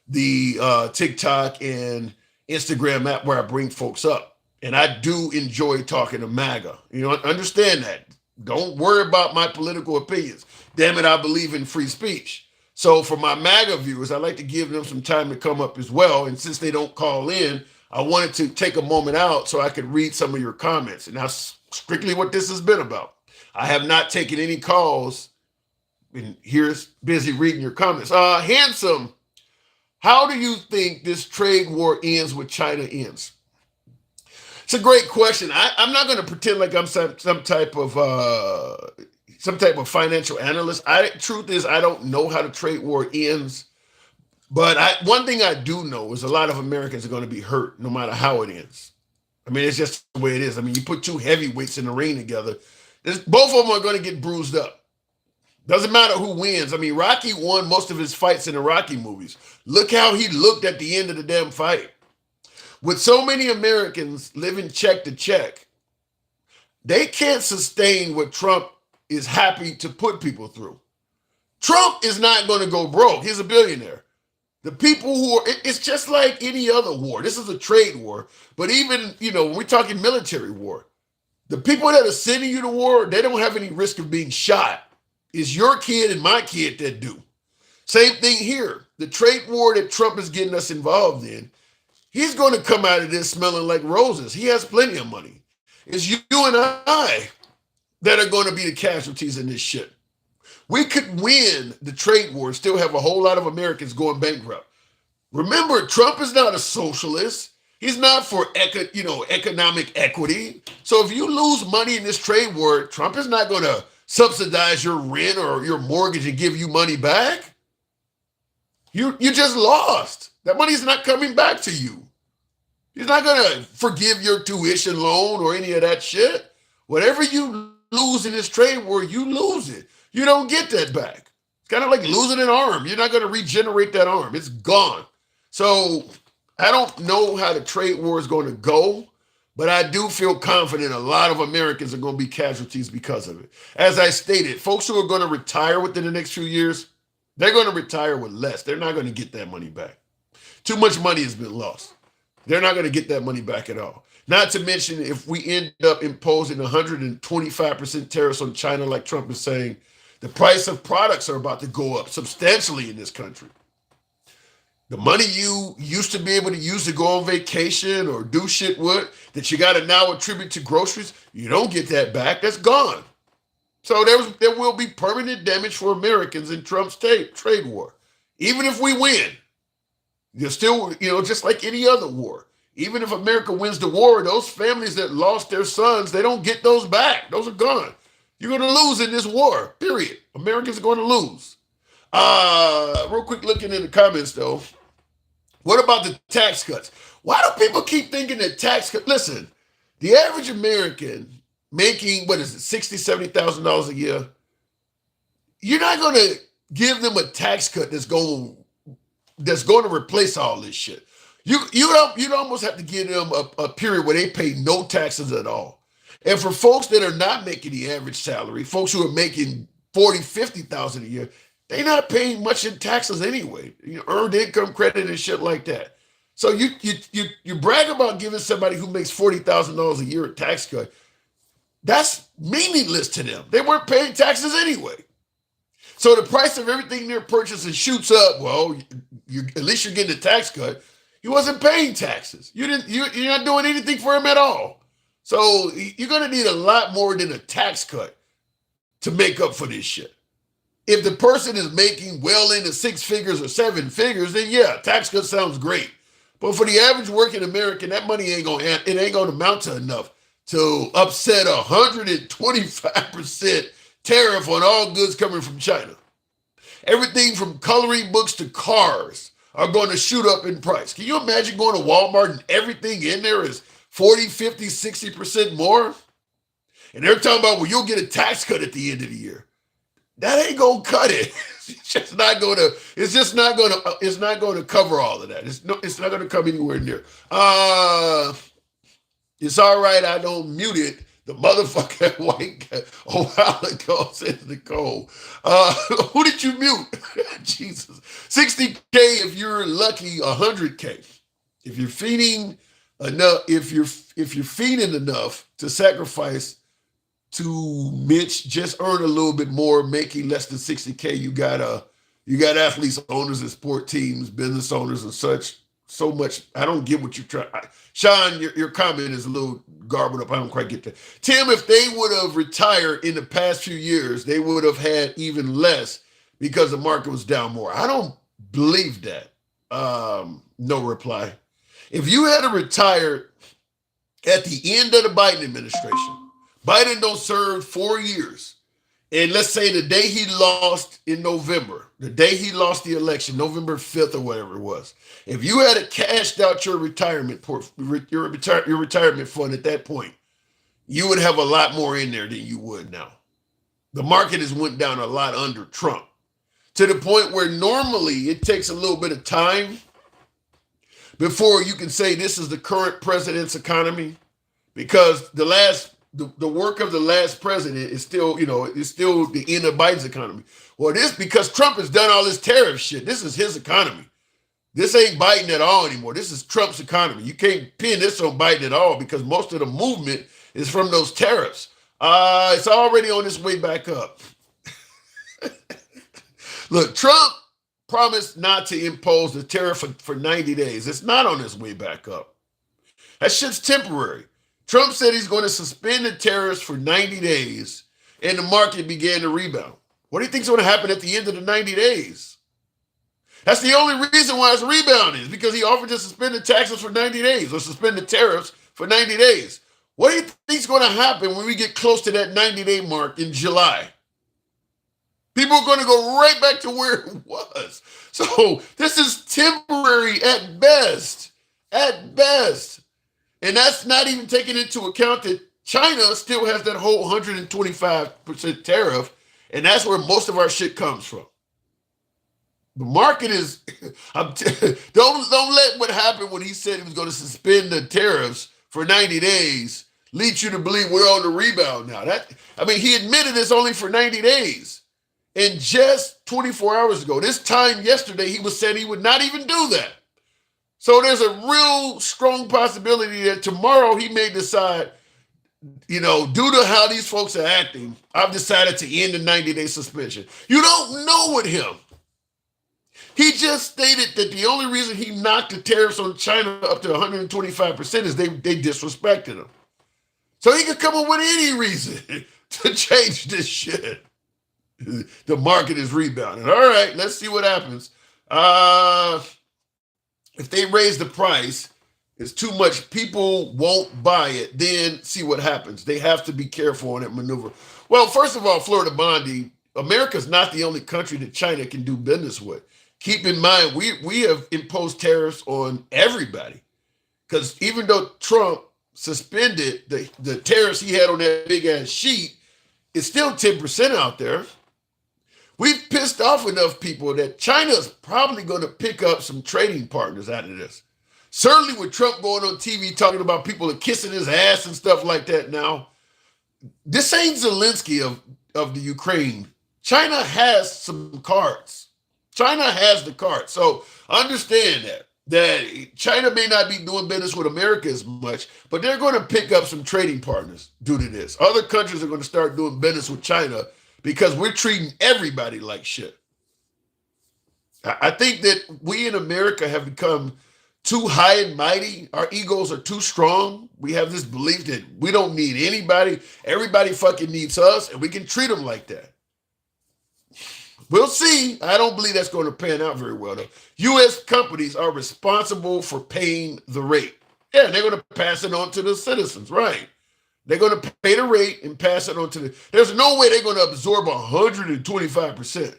the TikTok and Instagram app where I bring folks up. And I do enjoy talking to MAGA. You know, understand that. Don't worry about my political opinions. Damn it, I believe in free speech. So for my MAGA viewers, I like to give them some time to come up as well. And since they don't call in, I wanted to take a moment out so I could read some of your comments. And that's strictly what this has been about. I have not taken any calls. And here's busy reading your comments. Handsome, how do you think this trade war ends with China ends? It's a great question. I'm not going to pretend like I'm some type of financial analyst. Truth is, I don't know how the trade war ends. But one thing I do know is a lot of Americans are going to be hurt no matter how it ends. I mean, it's just the way it is. I mean, you put two heavyweights in the ring together, both of them are going to get bruised up. Doesn't matter who wins. I mean, Rocky won most of his fights in the Rocky movies. Look how he looked at the end of the damn fight. With so many Americans living check to check, they can't sustain what Trump is happy to put people through. Trump is not going to go broke. He's a billionaire. The people it's just like any other war. This is a trade war. But even, when we're talking military war, the people that are sending you to war, they don't have any risk of being shot. It's your kid and my kid that do. Same thing here. The trade war that Trump is getting us involved in, he's going to come out of this smelling like roses. He has plenty of money. It's you and I that are going to be the casualties in this shit. We could win the trade war and still have a whole lot of Americans going bankrupt. Remember, Trump is not a socialist. He's not for economic equity. So if you lose money in this trade war, Trump is not going to subsidize your rent or your mortgage and give you money back. You just lost. That money's not coming back to you. He's not going to forgive your tuition loan or any of that shit. Whatever you lose in this trade war, you lose it. You don't get that back. It's kind of like losing an arm. You're not going to regenerate that arm. It's gone. So I don't know how the trade war is going to go, but I do feel confident a lot of Americans are going to be casualties because of it. As I stated, folks who are going to retire within the next few years, they're going to retire with less. They're not going to get that money back. Too much money has been lost. They're not going to get that money back at all. Not to mention, if we end up imposing 125% tariffs on China, like Trump is saying, the price of products are about to go up substantially in this country. The money you used to be able to use to go on vacation or do shit with that you got to now attribute to groceries, you don't get that back. That's gone. So there will be permanent damage for Americans in Trump's trade war. Even if we win, you're still, just like any other war. Even if America wins the war, those families that lost their sons, they don't get those back. Those are gone. You're going to lose in this war, period. Americans are going to lose. Real quick looking in the comments, though. What about the tax cuts? Why do people keep thinking that tax cuts? Listen, the average American making, what is it, $60,000, $70,000 a year, you're not going to give them a tax cut that's going to replace all this shit. You'd almost have to give them a period where they pay no taxes at all. And for folks that are not making the average salary, folks who are making 40, 50,000 a year, they're not paying much in taxes anyway. Earned income credit and shit like that. So you brag about giving somebody who makes $40,000 a year a tax cut. That's meaningless to them. They weren't paying taxes anyway. So the price of everything they're purchasing shoots up. Well, at least you're getting a tax cut. You wasn't paying taxes. You're not doing anything for them at all. So you're going to need a lot more than a tax cut to make up for this shit. If the person is making well into 6 figures or 7 figures, then yeah, tax cut sounds great. But for the average working American, that money ain't going to amount to enough to upset 125% tariff on all goods coming from China. Everything from coloring books to cars are going to shoot up in price. Can you imagine going to Walmart and everything in there is 40, 50, 60% more? And they're talking about, well, you'll get a tax cut at the end of the year. That ain't gonna cut it. It's not gonna cover all of that. It's not gonna come anywhere near. It's all right, I don't mute it. The motherfucking white guy a while ago, says Nicole. Who did you mute? Jesus. 60K if you're lucky, 100K. If you're feeding enough, if you're feeding enough to sacrifice to Mitch, just earn a little bit more, making less than 60K. You got athletes, owners, and sport teams, business owners, and such. So much. I don't get what you're trying. Sean, your comment is a little garbled up. I don't quite get that. Tim, if they would have retired in the past few years, they would have had even less because the market was down more. I don't believe that. No reply. If you had to retire at the end of the Biden administration, Biden don't serve 4 years. And let's say the day he lost in November, the day he lost the election, November 5th or whatever it was, if you had cashed out your retirement fund at that point, you would have a lot more in there than you would now. The market has went down a lot under Trump to the point where normally it takes a little bit of time before you can say this is the current president's economy, because the work of the last president is still, is still the end of Biden's economy. Well, this because Trump has done all this tariff shit. This is his economy. This ain't Biden at all anymore. This is Trump's economy. You can't pin this on Biden at all because most of the movement is from those tariffs. It's already on its way back up. Look, Trump promised not to impose the tariff for 90 days. It's not on its way back up. That shit's temporary. Trump said he's going to suspend the tariffs for 90 days, and the market began to rebound. What do you think is going to happen at the end of the 90 days? That's the only reason why it's rebounding, is because he offered to suspend the taxes for 90 days or suspend the tariffs for 90 days. What do you think is going to happen when we get close to that 90-day mark in July? People are going to go right back to where it was. So this is temporary at best. At best. And that's not even taking into account that China still has that whole 125% tariff, and that's where most of our shit comes from. The market is, don't let what happened when he said he was going to suspend the tariffs for 90 days lead you to believe we're on the rebound now. He admitted it's only for 90 days. And just 24 hours ago, this time yesterday, he was saying he would not even do that. So there's a real strong possibility that tomorrow he may decide, due to how these folks are acting, I've decided to end the 90-day suspension. You don't know with him. He just stated that the only reason he knocked the tariffs on China up to 125% is they disrespected him. So he could come up with any reason to change this shit. The market is rebounding. All right, let's see what happens. If they raise the price, it's too much, people won't buy it, then see what happens. They have to be careful on that maneuver. Well, first of all, Florida Bondi, America's not the only country that China can do business with. Keep in mind, we have imposed tariffs on everybody. Because even though Trump suspended the tariffs he had on that big ass sheet, it's still 10% out there. We've pissed off enough people that China's probably going to pick up some trading partners out of this. Certainly with Trump going on TV talking about people are kissing his ass and stuff like that now. This ain't Zelensky of the Ukraine. China has some cards. China has the cards. So understand that China may not be doing business with America as much, but they're going to pick up some trading partners due to this. Other countries are going to start doing business with China because we're treating everybody like shit. I think that we in America have become too high and mighty. Our egos are too strong. We have this belief that we don't need anybody. Everybody fucking needs us, and we can treat them like that. We'll see. I don't believe that's going to pan out very well, though. U.S. companies are responsible for paying the rate. Yeah, they're going to pass it on to the citizens, right? They're going to pay the rate and pass it on to there's no way they're going to absorb 125%.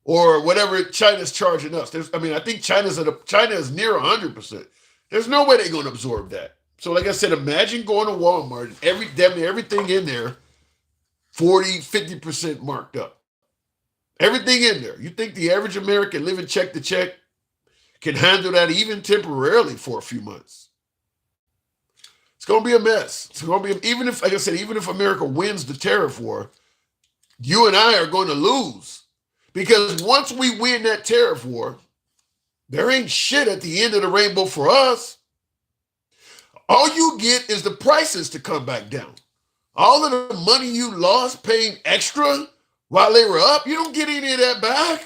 Or whatever China's charging us. I think China is near 100%. There's no way they're going to absorb that. So like I said, imagine going to Walmart and damn near everything in there, 40, 50% marked up. Everything in there. You think the average American living check to check can handle that even temporarily for a few months? It's going to be a mess. It's going to be, even if America wins the tariff war, you and I are going to lose. Because once we win that tariff war, there ain't shit at the end of the rainbow for us. All you get is the prices to come back down. All of the money you lost paying extra while they were up, you don't get any of that back.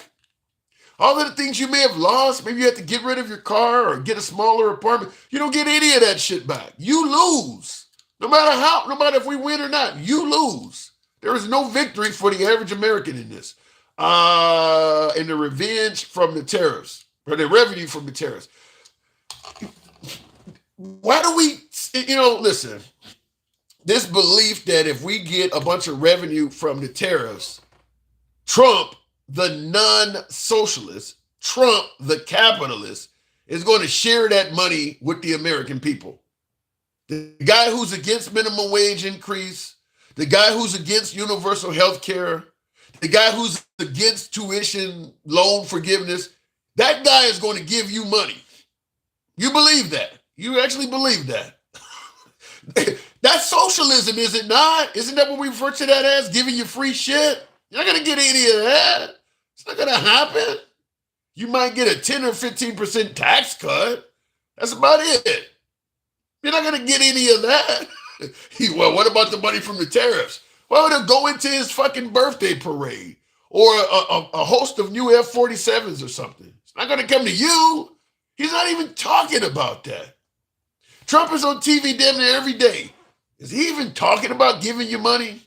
All of the things you may have lost, maybe you have to get rid of your car or get a smaller apartment, you don't get any of that shit back. You lose. No matter if we win or not, you lose. There is no victory for the average American in this. And the revenge from the tariffs, or the revenue from the tariffs. Why do we, listen, this belief that if we get a bunch of revenue from the tariffs, Trump, the non-socialist, Trump, the capitalist, is going to share that money with the American people. The guy who's against minimum wage increase, the guy who's against universal health care, the guy who's against tuition loan forgiveness, that guy is going to give you money. You believe that. You actually believe that. That's socialism, is it not? Isn't that what we refer to that as? Giving you free shit? You're not going to get any of that. It's not going to happen. You might get a 10 or 15% tax cut. That's about it. You're not going to get any of that. Well, what about the money from the tariffs? Well, it'll go into his fucking birthday parade or a host of new F-47s or something. It's not going to come to you. He's not even talking about that. Trump is on TV damn near every day. Is he even talking about giving you money?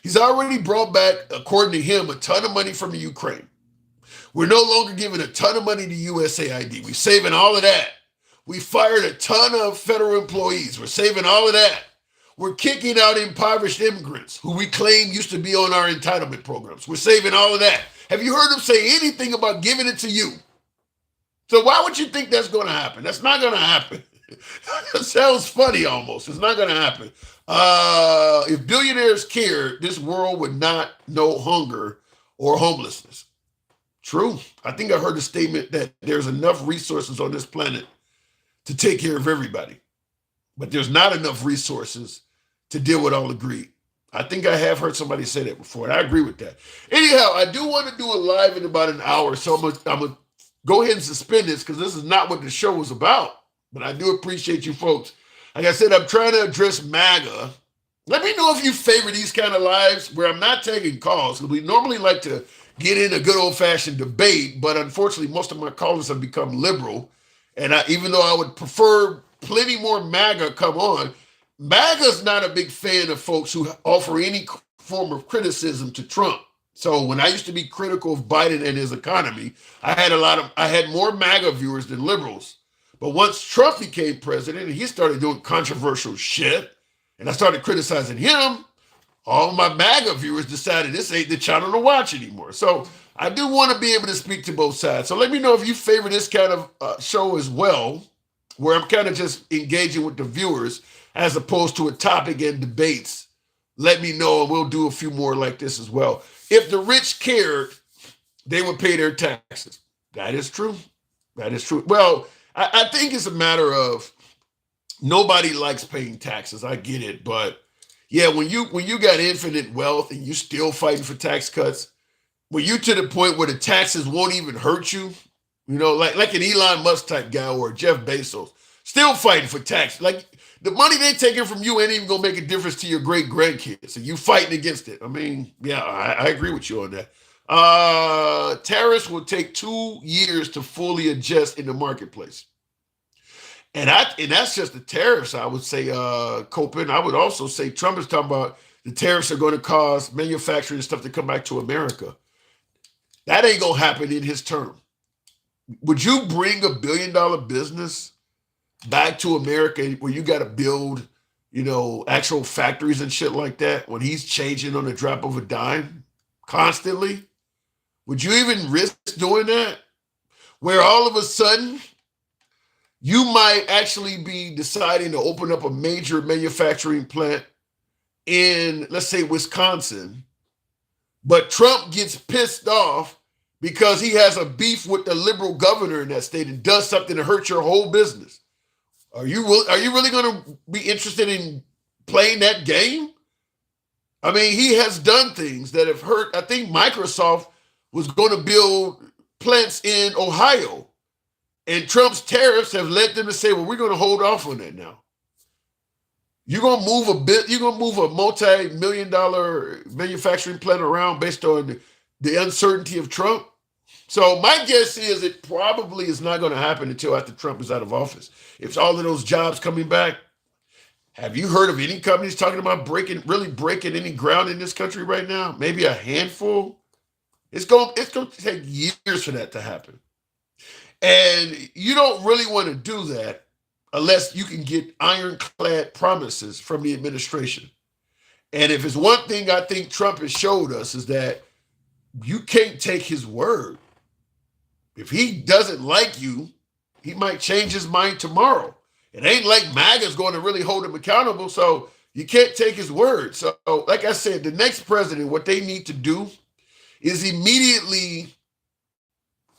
He's already brought back, according to him, a ton of money from the Ukraine. We're no longer giving a ton of money to USAID. We're saving all of that. We fired a ton of federal employees. We're saving all of that. We're kicking out impoverished immigrants who we claim used to be on our entitlement programs. We're saving all of that. Have you heard him say anything about giving it to you? So why would you think that's going to happen? That's not going to happen. It sounds funny almost. It's not going to happen. If billionaires cared, this world would not know hunger or homelessness. True. I think I heard a statement that there's enough resources on this planet to take care of everybody, but there's not enough resources to deal with all the greed. I think I have heard somebody say that before, and I agree with that. Anyhow, I do want to do a live in about an hour, so I'm going to go ahead and suspend this because this is not what the show was about, but I do appreciate you folks. Like I said, I'm trying to address MAGA. Let me know if you favor these kind of lives where I'm not taking calls, because we normally like to get in a good old-fashioned debate, but unfortunately, most of my callers have become liberal. And even though I would prefer plenty more MAGA come on, MAGA's not a big fan of folks who offer any form of criticism to Trump. So when I used to be critical of Biden and his economy, I had more MAGA viewers than liberals. But once Trump became president and he started doing controversial shit, and I started criticizing him, all my MAGA viewers decided this ain't the channel to watch anymore. So I do want to be able to speak to both sides. So let me know if you favor this kind of show as well, where I'm kind of just engaging with the viewers as opposed to a topic and debates. Let me know, and we'll do a few more like this as well. If the rich cared, they would pay their taxes. That is true. That is true. Well, I think it's a matter of nobody likes paying taxes. I get it, but yeah, when you got infinite wealth and you still fighting for tax cuts, when you to the point where the taxes won't even hurt you, like an Elon Musk type guy or Jeff Bezos, still fighting for tax. Like the money they taking from you ain't even gonna make a difference to your great grandkids, and you fighting against it. I mean, yeah, I agree with you on that. Tariffs will take 2 years to fully adjust in the marketplace. And that's just the tariffs, I would say, Copen. I would also say Trump is talking about the tariffs are going to cause manufacturing and stuff to come back to America. That ain't going to happen in his term. Would you bring $1 billion business back to America where you got to build, actual factories and shit like that when he's changing on the drop of a dime constantly? Would you even risk doing that? Where all of a sudden you might actually be deciding to open up a major manufacturing plant in, let's say, Wisconsin, but Trump gets pissed off because he has a beef with the liberal governor in that state and does something to hurt your whole business. Are you really going to be interested in playing that game? I mean, he has done things that have hurt. I think Microsoft was going to build plants in Ohio. And Trump's tariffs have led them to say, well, we're going to hold off on that now. You're going to move a multi-million-dollar manufacturing plant around based on the uncertainty of Trump. So my guess is it probably is not going to happen until after Trump is out of office. If all of those jobs coming back, have you heard of any companies talking about really breaking any ground in this country right now? Maybe a handful. It's going to take years for that to happen. And you don't really want to do that unless you can get ironclad promises from the administration. And if it's one thing I think Trump has showed us is that you can't take his word. If he doesn't like you, he might change his mind tomorrow. It ain't like MAGA's going to really hold him accountable, so you can't take his word. So, like I said, the next president, what they need to do is immediately,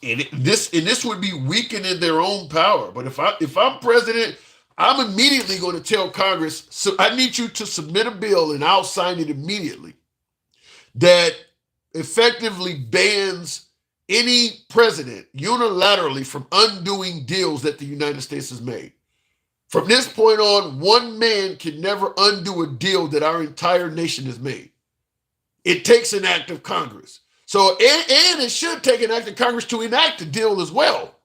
and this would be weakening their own power. But if I'm president, I'm immediately going to tell Congress, so I need you to submit a bill and I'll sign it immediately that effectively bans any president unilaterally from undoing deals that the United States has made. From this point on, one man can never undo a deal that our entire nation has made. It takes an act of Congress. So, and it should take an act of Congress to enact the deal as well,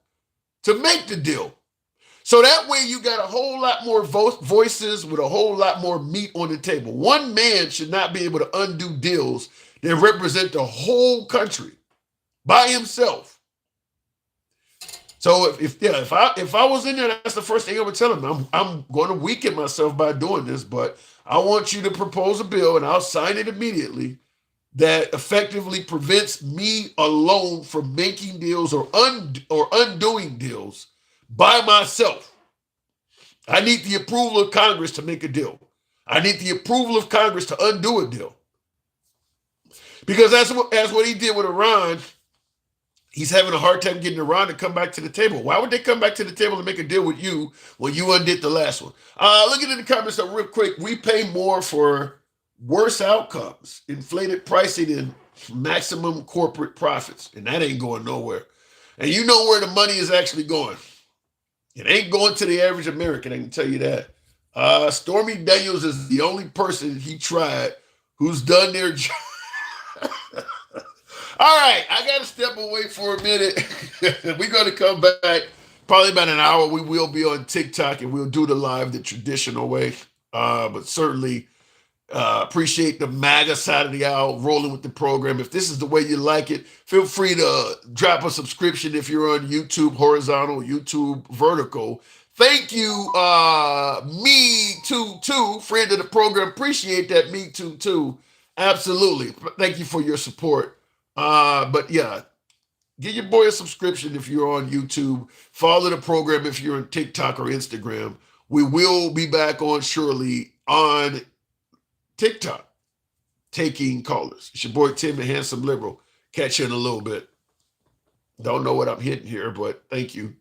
to make the deal. So that way you got a whole lot more voices with a whole lot more meat on the table. One man should not be able to undo deals that represent the whole country by himself. So if I was in there, that's the first thing I would tell him. I'm going to weaken myself by doing this, but I want you to propose a bill and I'll sign it immediately that effectively prevents me alone from making deals or undoing deals by myself. I need the approval of Congress to make a deal. I need the approval of Congress to undo a deal. Because that's what he did with Iran. He's having a hard time getting Iran to come back to the table. Why would they come back to the table to make a deal with you when you undid the last one? Looking at the comments real quick. We pay more for worse outcomes, inflated pricing, and maximum corporate profits. And that ain't going nowhere. And you know where the money is actually going. It ain't going to the average American, I can tell you that. Stormy Daniels is the only person he tried who's done their job. All right, I got to step away for a minute. We're going to come back probably about an hour. We will be on TikTok and we'll do the live the traditional way. But certainly appreciate the MAGA side of the aisle rolling with the program. If this is the way you like it, feel free to drop a subscription if you're on YouTube horizontal, YouTube vertical. Thank you, Me Too, friend of the program. Appreciate that, Me Too. Absolutely. Thank you for your support. But yeah, give your boy a subscription if you're on YouTube. Follow the program if you're on TikTok or Instagram. We will be back on shortly on TikTok, taking callers. It's your boy Tim, the handsome liberal. Catch you in a little bit. Don't know what I'm hitting here, but thank you.